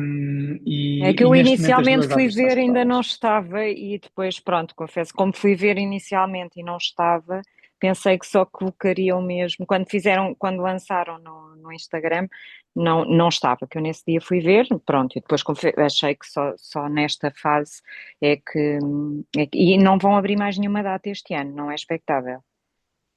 que E eu neste momento as inicialmente duas fui datas estão ver, ainda não esgotadas. estava, e depois, pronto, confesso, como fui ver inicialmente e não estava, pensei que só colocariam mesmo, quando lançaram no Instagram, não estava, que eu nesse dia fui ver, pronto, e depois achei que só nesta fase e não vão abrir mais nenhuma data este ano, não é expectável,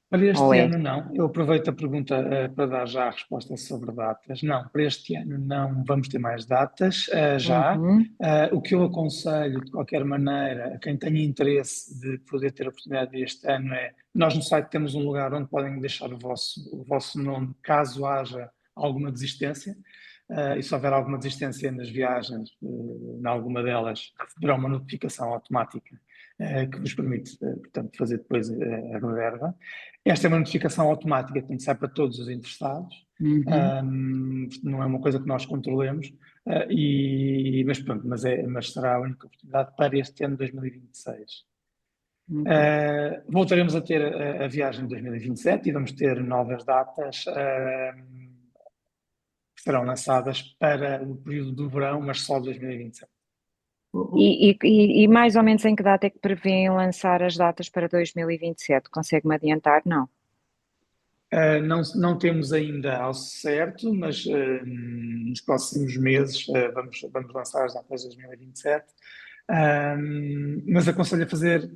Para ou este é? ano, não. Eu aproveito a pergunta para dar já a resposta sobre datas. Não, para este ano não vamos ter mais datas já. Uhum. O que eu aconselho, de qualquer maneira, a quem tenha interesse de poder ter a oportunidade este ano é, nós no site temos um lugar onde podem deixar o vosso nome, caso haja alguma desistência. E se houver alguma desistência nas viagens, em alguma delas, receberá uma notificação automática que vos permite, portanto, fazer depois a reserva. Esta é uma notificação automática, portanto, sai para todos os interessados. Uhum. Não é uma coisa que nós controlemos, mas pronto, mas será a única oportunidade para este ano de 2026. Ok. Voltaremos a ter a viagem de 2027 e vamos ter novas datas que serão lançadas para o período do verão, mas só de 2027. E mais ou menos em que data é que prevêem lançar as datas para 2027? Consegue-me adiantar? Não. Não temos ainda ao certo, mas nos próximos meses vamos lançar as datas de 2027. Mas aconselho a fazer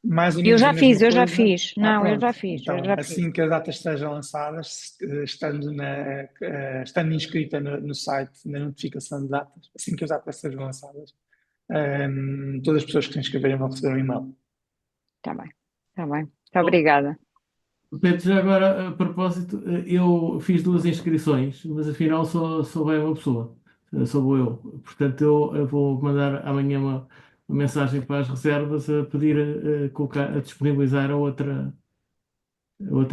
mais ou menos a mesma Eu já coisa. fiz. Não, eu Pronto. já fiz, eu Então, já fiz. assim que as datas estejam lançadas, estando inscrita no site, na notificação de datas, assim que as datas sejam lançadas, Todas as pessoas que se inscreverem vão receber um e-mail. Está bem, está bem. Muito obrigada. Pedro, já agora, a propósito, eu fiz 2 inscrições, mas afinal só vai uma pessoa, só vou eu. Portanto, eu vou mandar amanhã uma mensagem para as reservas a pedir a disponibilizar a outra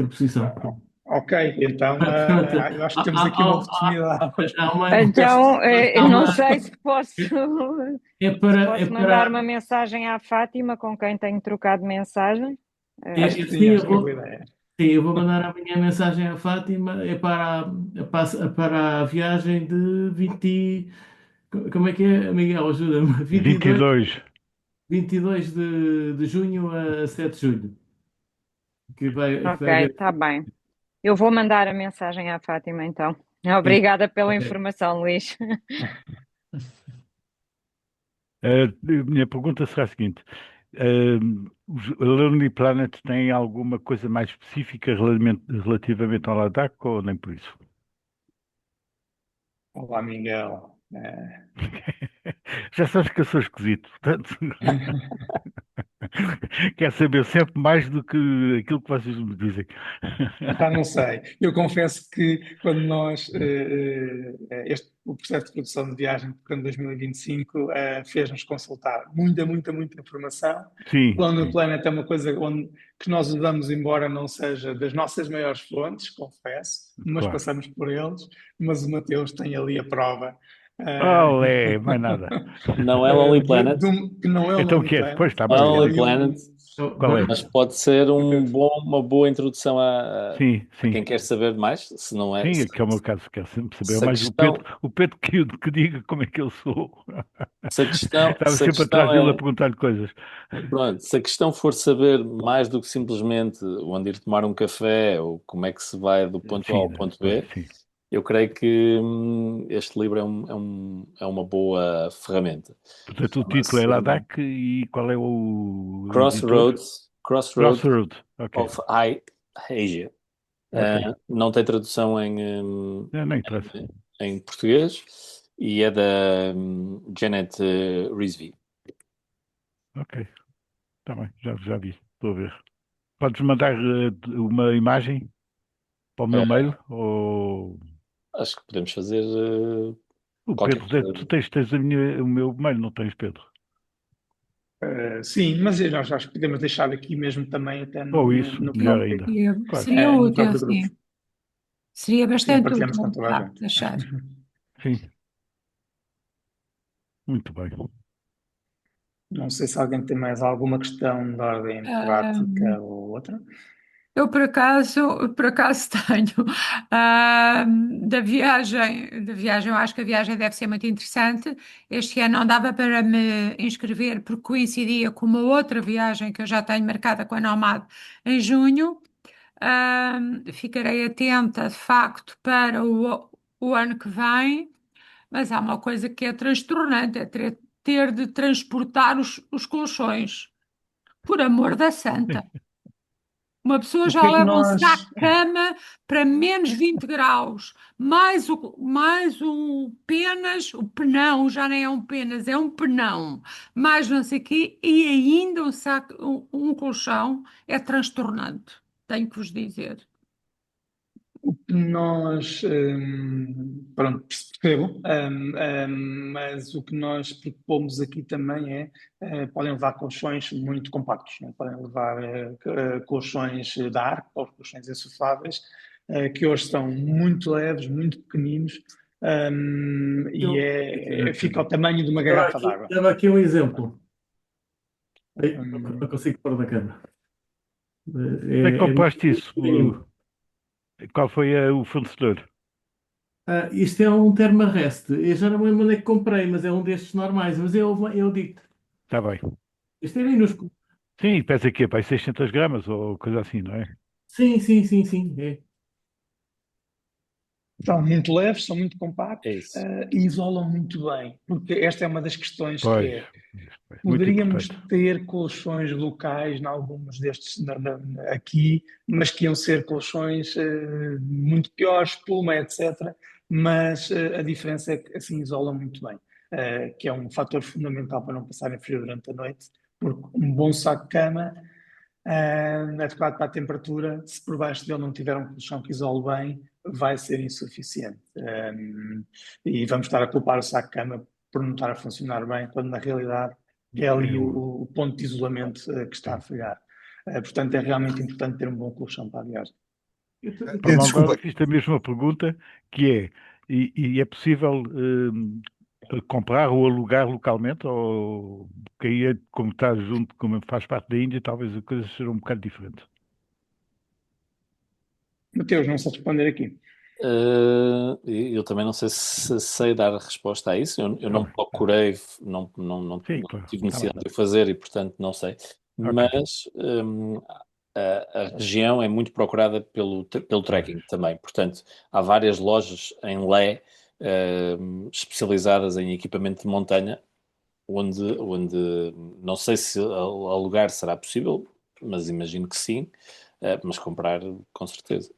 posição. Ok, então Portanto, eu acho que temos aqui uma oportunidade. Então, eu não sei se posso, É se para, posso mandar uma mensagem à Fátima, com quem tenho trocado mensagem. Acho que sim, sim, acho que é boa ideia. sim, eu vou mandar amanhã a mensagem à Fátima, para a viagem de 20. Como é que é, Miguel? Ajuda-me. 22. 22 de junho a 7 de julho. Que vai Ok, haver. está bem. Eu vou mandar a mensagem à Fátima, então. Sim, Obrigada pela ok. informação, Luís. A minha pergunta será a seguinte: o Lonely Planet tem alguma coisa mais específica relativamente ao Ladakh ou nem por isso? Olá, Miguel. Já sabes que eu sou esquisito, portanto, quero saber sempre mais do que aquilo que vocês me dizem. Epá, não sei. Eu confesso que quando nós, o processo de produção de viagem para 2025 fez-nos consultar muita informação. Sim, Plano sim, Planet é uma coisa que nós usamos, embora não seja das nossas maiores fontes, confesso, mas claro. passamos por eles. Mas o Mateus tem ali a prova. Olé, mais nada. Não é Lonely Planet, Que não é o Então o Lonely que é? Planet. Pois está não é bem. Lonely Ali Planet, Qual é? mas pode ser uma boa introdução Sim, a quem sim. quer saber mais, se não é. Sim, que é o meu caso, quero sempre saber. Se a Mais questão, o Pedro que diga como é que eu sou. se a questão, Estava se a sempre atrás questão dele a é, perguntar-lhe coisas. pronto, se a questão for saber mais do que simplesmente onde ir tomar um café ou como é que se vai do ponto A Sim, ao ponto B, sim. eu creio que este livro é uma boa ferramenta. Portanto, o título Chama-se é Ladakh e qual é o editor? Crossroads Crossroad. Ok, of Asia. ok. Não tem tradução Não interessa. em português e é da Janet Rizvi. Ok, está bem, já vi, estou a ver. Podes mandar uma imagem para o meu mail ou Acho que podemos fazer o qualquer Pedro, coisa. tu tens o meu mail, não tens, Pedro? Sim, mas nós acho que podemos deixar aqui mesmo também, até Ou isso, no melhor próprio, ainda. Claro, Seria no útil, próprio grupo. sim. Seria Sim, bastante partilhamos com útil, toda a gente. deixar. sim, muito bem. Não sei se alguém tem mais alguma questão de ordem Ah, prática ou outra. eu por acaso tenho da viagem, eu acho que a viagem deve ser muito interessante. Este ano não dava para me inscrever porque coincidia com uma outra viagem que eu já tenho marcada com a Nomad em junho. Ficarei atenta, de facto, para o ano que vem, mas há uma coisa que é transtornante, é ter de transportar os colchões. Por amor da santa. Uma pessoa O já que é que leva um saco nós. de cama para menos 20 graus, mais o penas, o penão, já nem é um penas, é um penão, mais não sei o quê, e ainda um saco, um colchão, é transtornante, tenho que vos dizer. Nós, pronto, percebo, mas o que nós propomos aqui também podem levar colchões muito compactos, né? Podem levar colchões de ar, ou colchões insufláveis, que hoje são muito leves, muito pequeninos, e fica ao tamanho de uma garrafa d'água. Dava aqui um exemplo. Ei, não Hum, consigo pôr na câmera. Onde é que É compraste muito isso? pequenino. Qual foi o fornecedor? Isto é um Thermarest. Eu já não me lembro onde é que comprei, mas é um destes normais. Mas eu digo, Está bem. isto é minúsculo. Sim, pesa aqui, para 600 gramas ou coisa assim, não é? Sim, sim, sim, sim. É. São muito leves, são muito compactos, É isso. e isolam muito bem, porque esta é uma das questões que Pois, é. muito Poderíamos importante. ter colchões locais em alguns destes aqui, mas que iam ser colchões muito piores, espuma, etc. Mas a diferença é que assim isolam muito bem. que é um fator fundamental para não passarem frio durante a noite, porque um bom saco de cama adequado para a temperatura, se por baixo dele não tiver um colchão que isole bem, vai ser insuficiente. E vamos estar a culpar o saco de cama por não estar a funcionar bem, quando na realidade é ali Eu, o ponto de isolamento que está a sim. falhar. Portanto, é realmente importante ter um bom colchão para a viagem. Para lá Desculpa, agora fiz a mesma pergunta, que é, e é possível comprar ou alugar localmente, ou porque aí, como está junto, como faz parte da Índia, talvez a coisa seja um bocado diferente. Mateus, não sei responder aqui. Eu também não sei se sei dar a resposta a isso. Eu Está não bem, procurei, não sim, claro, tive está bem, necessidade de o fazer e, portanto, não sei. ok. Mas a região é muito procurada pelo Pois, trekking também. Portanto, há várias lojas em Lé, especializadas em equipamento de montanha, onde não sei se alugar será possível, mas imagino que sim, mas comprar com certeza.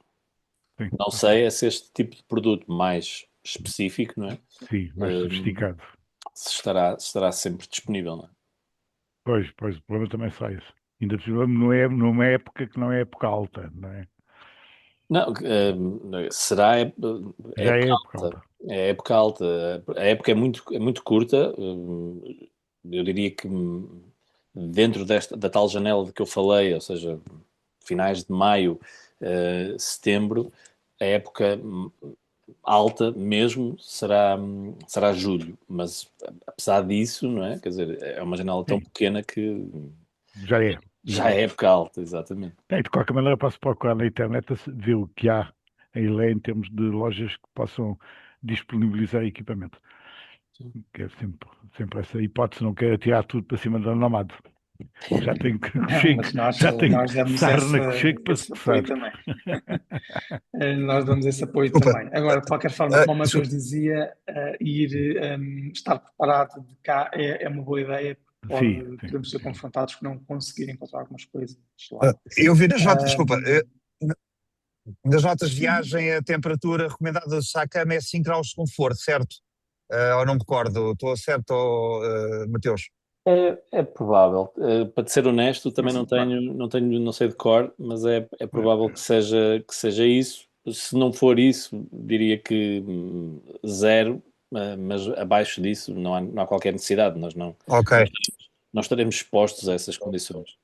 sim, Não ok. sei se este tipo de produto mais específico, não é? Sim, mais Hum, sofisticado. se estará sempre disponível, não é? Pois, o problema também sai esse. Ainda por cima, não é numa época que não é época alta, não é? Não, será Já época é época alta. alta. É época alta. A época é muito curta. Eu diria que dentro da tal janela de que eu falei, ou seja, finais de maio, setembro, a época alta mesmo será julho. Mas apesar disso, não é? Quer dizer, é uma janela tão Sim, pequena que já é. já é época alta, exatamente. Bem, de qualquer maneira, posso procurar na internet ver o que há em Ilé em termos de lojas que possam disponibilizar equipamento. Que é sempre essa hipótese, não quero tirar tudo para cima da Nomad. Já tenho que Não, chegue, mas nós, já tenho nós damos sarna que chego para se esse apoio coçar. também. Nós damos esse apoio desculpa. também. Agora, de qualquer forma, como o Mateus Desculpa. dizia, estar preparado de cá é uma boa ideia, porque Sim, sim, podemos ser sim. confrontados com não conseguir encontrar algumas coisas lá. Eu vi nas notas, desculpa, Um, nas notas de viagem a temperatura recomendada do Sacama é 5 graus de conforto, certo? Ou não me recordo, estou certo, Mateus? É provável. Para te ser honesto, também mas, pá, não sei de cor, mas é provável que seja isso. Se não for isso, diria que zero, mas abaixo disso não há qualquer necessidade. Ok, Não estaremos expostos a essas condições.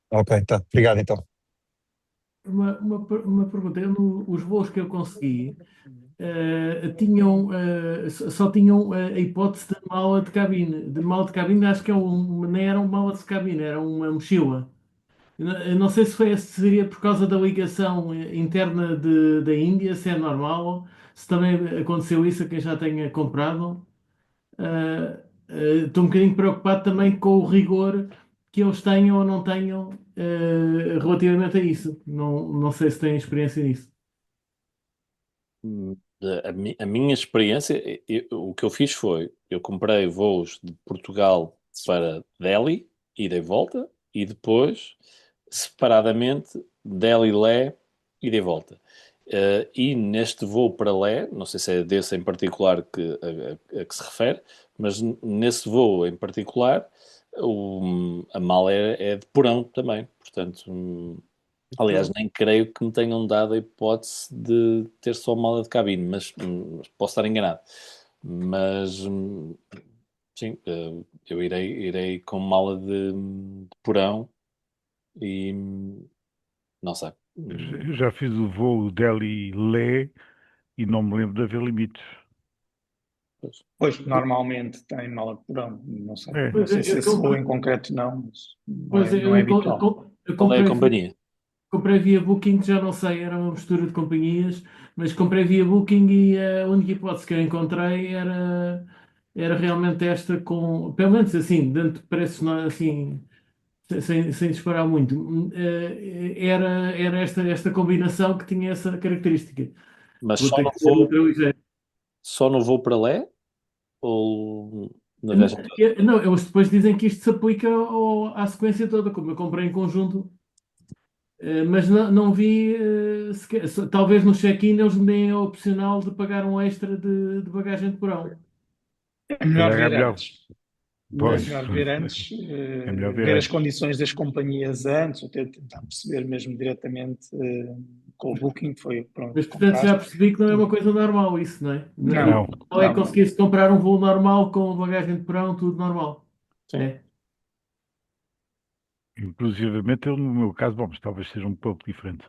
ok, tá. Obrigado então. Uma pergunta, os voos que eu consegui tinham, só tinham a hipótese de mala de cabine. De mala de cabine, acho que nem era uma mala de cabine, era uma mochila. Eu não sei se seria por causa da ligação interna da Índia, se é normal, se também aconteceu isso a quem já tenha comprado. Estou um bocadinho preocupado também com o rigor que eles tenham ou não tenham relativamente a isso. Não sei se têm experiência nisso. A minha experiência, o que eu fiz foi, eu comprei voos de Portugal para Delhi, ida e volta, e depois, separadamente, Delhi-Lé, ida e volta. E neste voo para Lé, não sei se é desse em particular a que se refere, mas nesse voo em particular, a mala é de porão também, portanto, aliás, nem creio que me tenham dado a hipótese de ter só mala de cabine, mas posso estar enganado. Mas sim, eu irei com mala de porão e não sei. Eu já fiz o voo Delhi-Lé e não me lembro de haver limites. Pois. pois, normalmente tem mala de porão, não sei. É, Não Pois sei se eu, esse voo eu, em concreto não, mas pois não é habitual. eu Qual é a comprei companhia? comprei via Booking, já não sei, era uma mistura de companhias, mas comprei via Booking e a única hipótese que eu encontrei era realmente esta com, pelo menos assim, dentro de preços assim, sem disparar muito, era esta combinação que tinha essa característica. Mas Vou ter que ser outra ligeira. só no voo para Lé ou na viagem toda? Não, eles depois dizem que isto se aplica à sequência toda, como eu comprei em conjunto. Mas não vi, talvez no check-in eles me deem a opcional de pagar um extra de bagagem de porão. É melhor calhar é ver melhor. antes. É Pois, melhor ver antes, é melhor ver ver as antes. condições das companhias antes, até tentar perceber mesmo diretamente com o Booking, que foi pronto, Mas, portanto, já compraste. percebi que não é uma coisa normal isso, não é? O Não, Não, normal é não. conseguir-se comprar um voo normal com bagagem de porão, tudo normal. Sim. É. inclusivamente eu no meu caso, bom, mas talvez seja um pouco diferente.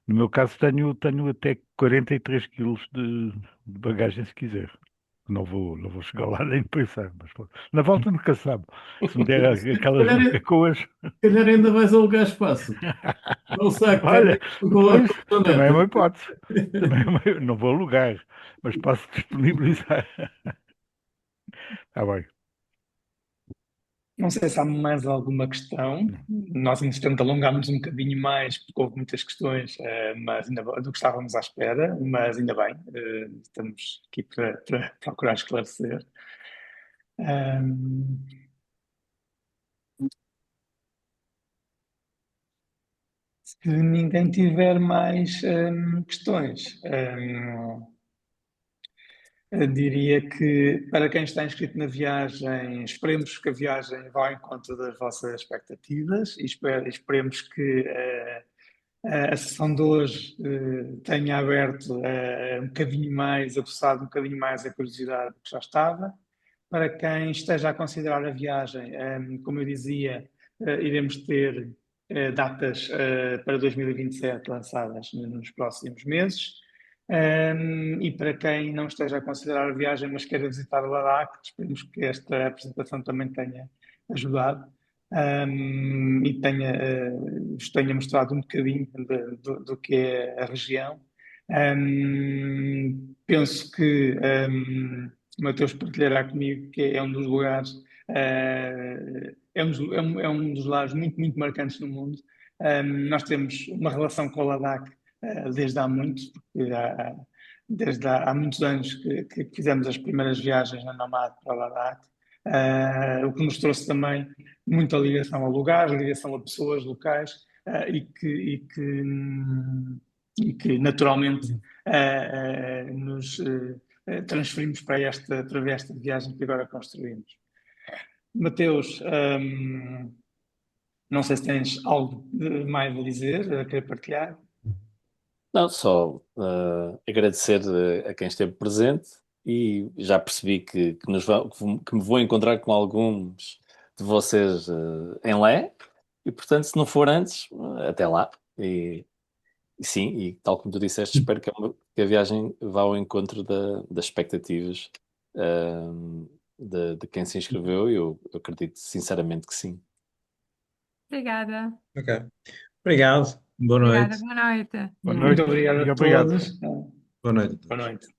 No meu caso tenho até 43 quilos de bagagem se quiser. Não vou chegar lá nem pensar, mas pronto. Na volta nunca sabe. Se me der Se aquelas calhar, barbacoas, se calhar ainda vais alugar espaço. Não saco, olha, com a pois, também é uma colchonete. hipótese. Não vou alugar, mas posso disponibilizar. Está bem. Não sei se há mais alguma questão. Nós, entretanto, alongámos um bocadinho mais, porque houve muitas questões, mas ainda do que estávamos à espera, mas ainda bem, estamos aqui para procurar esclarecer. Ahm, Se ninguém tiver mais questões, eu diria que para quem está inscrito na viagem, esperemos que a viagem vá ao encontro das vossas expectativas e esperemos que a sessão de hoje tenha aberto um bocadinho mais, aguçado um bocadinho mais a curiosidade que já estava. Para quem esteja a considerar a viagem, como eu dizia, iremos ter datas para 2027 lançadas nos próximos meses. E para quem não esteja a considerar a viagem, mas queira visitar o Ladakh, esperemos que esta apresentação também tenha ajudado e vos tenha mostrado um bocadinho do que é a região. Penso que o Mateus partilhará comigo que é um dos lugares, é um dos lares muito, muito marcantes no mundo. Nós temos uma relação com o Ladakh desde há muito, porque desde há muitos anos que fizemos as primeiras viagens na Nomad para o Ladakh, o que nos trouxe também muita ligação a lugares, ligação a pessoas locais e que naturalmente nos transferimos para esta viagem que agora construímos. Mateus, não sei se tens algo mais a dizer, a querer partilhar. Não, só agradecer a quem esteve presente e já percebi que me vou encontrar com alguns de vocês em Lé e, portanto, se não for antes, até lá. E sim, e tal como tu disseste, espero que a viagem vá ao encontro das expectativas de quem se inscreveu e eu acredito sinceramente que sim. Obrigada. Ok. Obrigado. Boa Obrigada. noite. Boa noite. Boa Muito noite obrigado e a obrigado. todos. Boa noite a Boa todos. noite.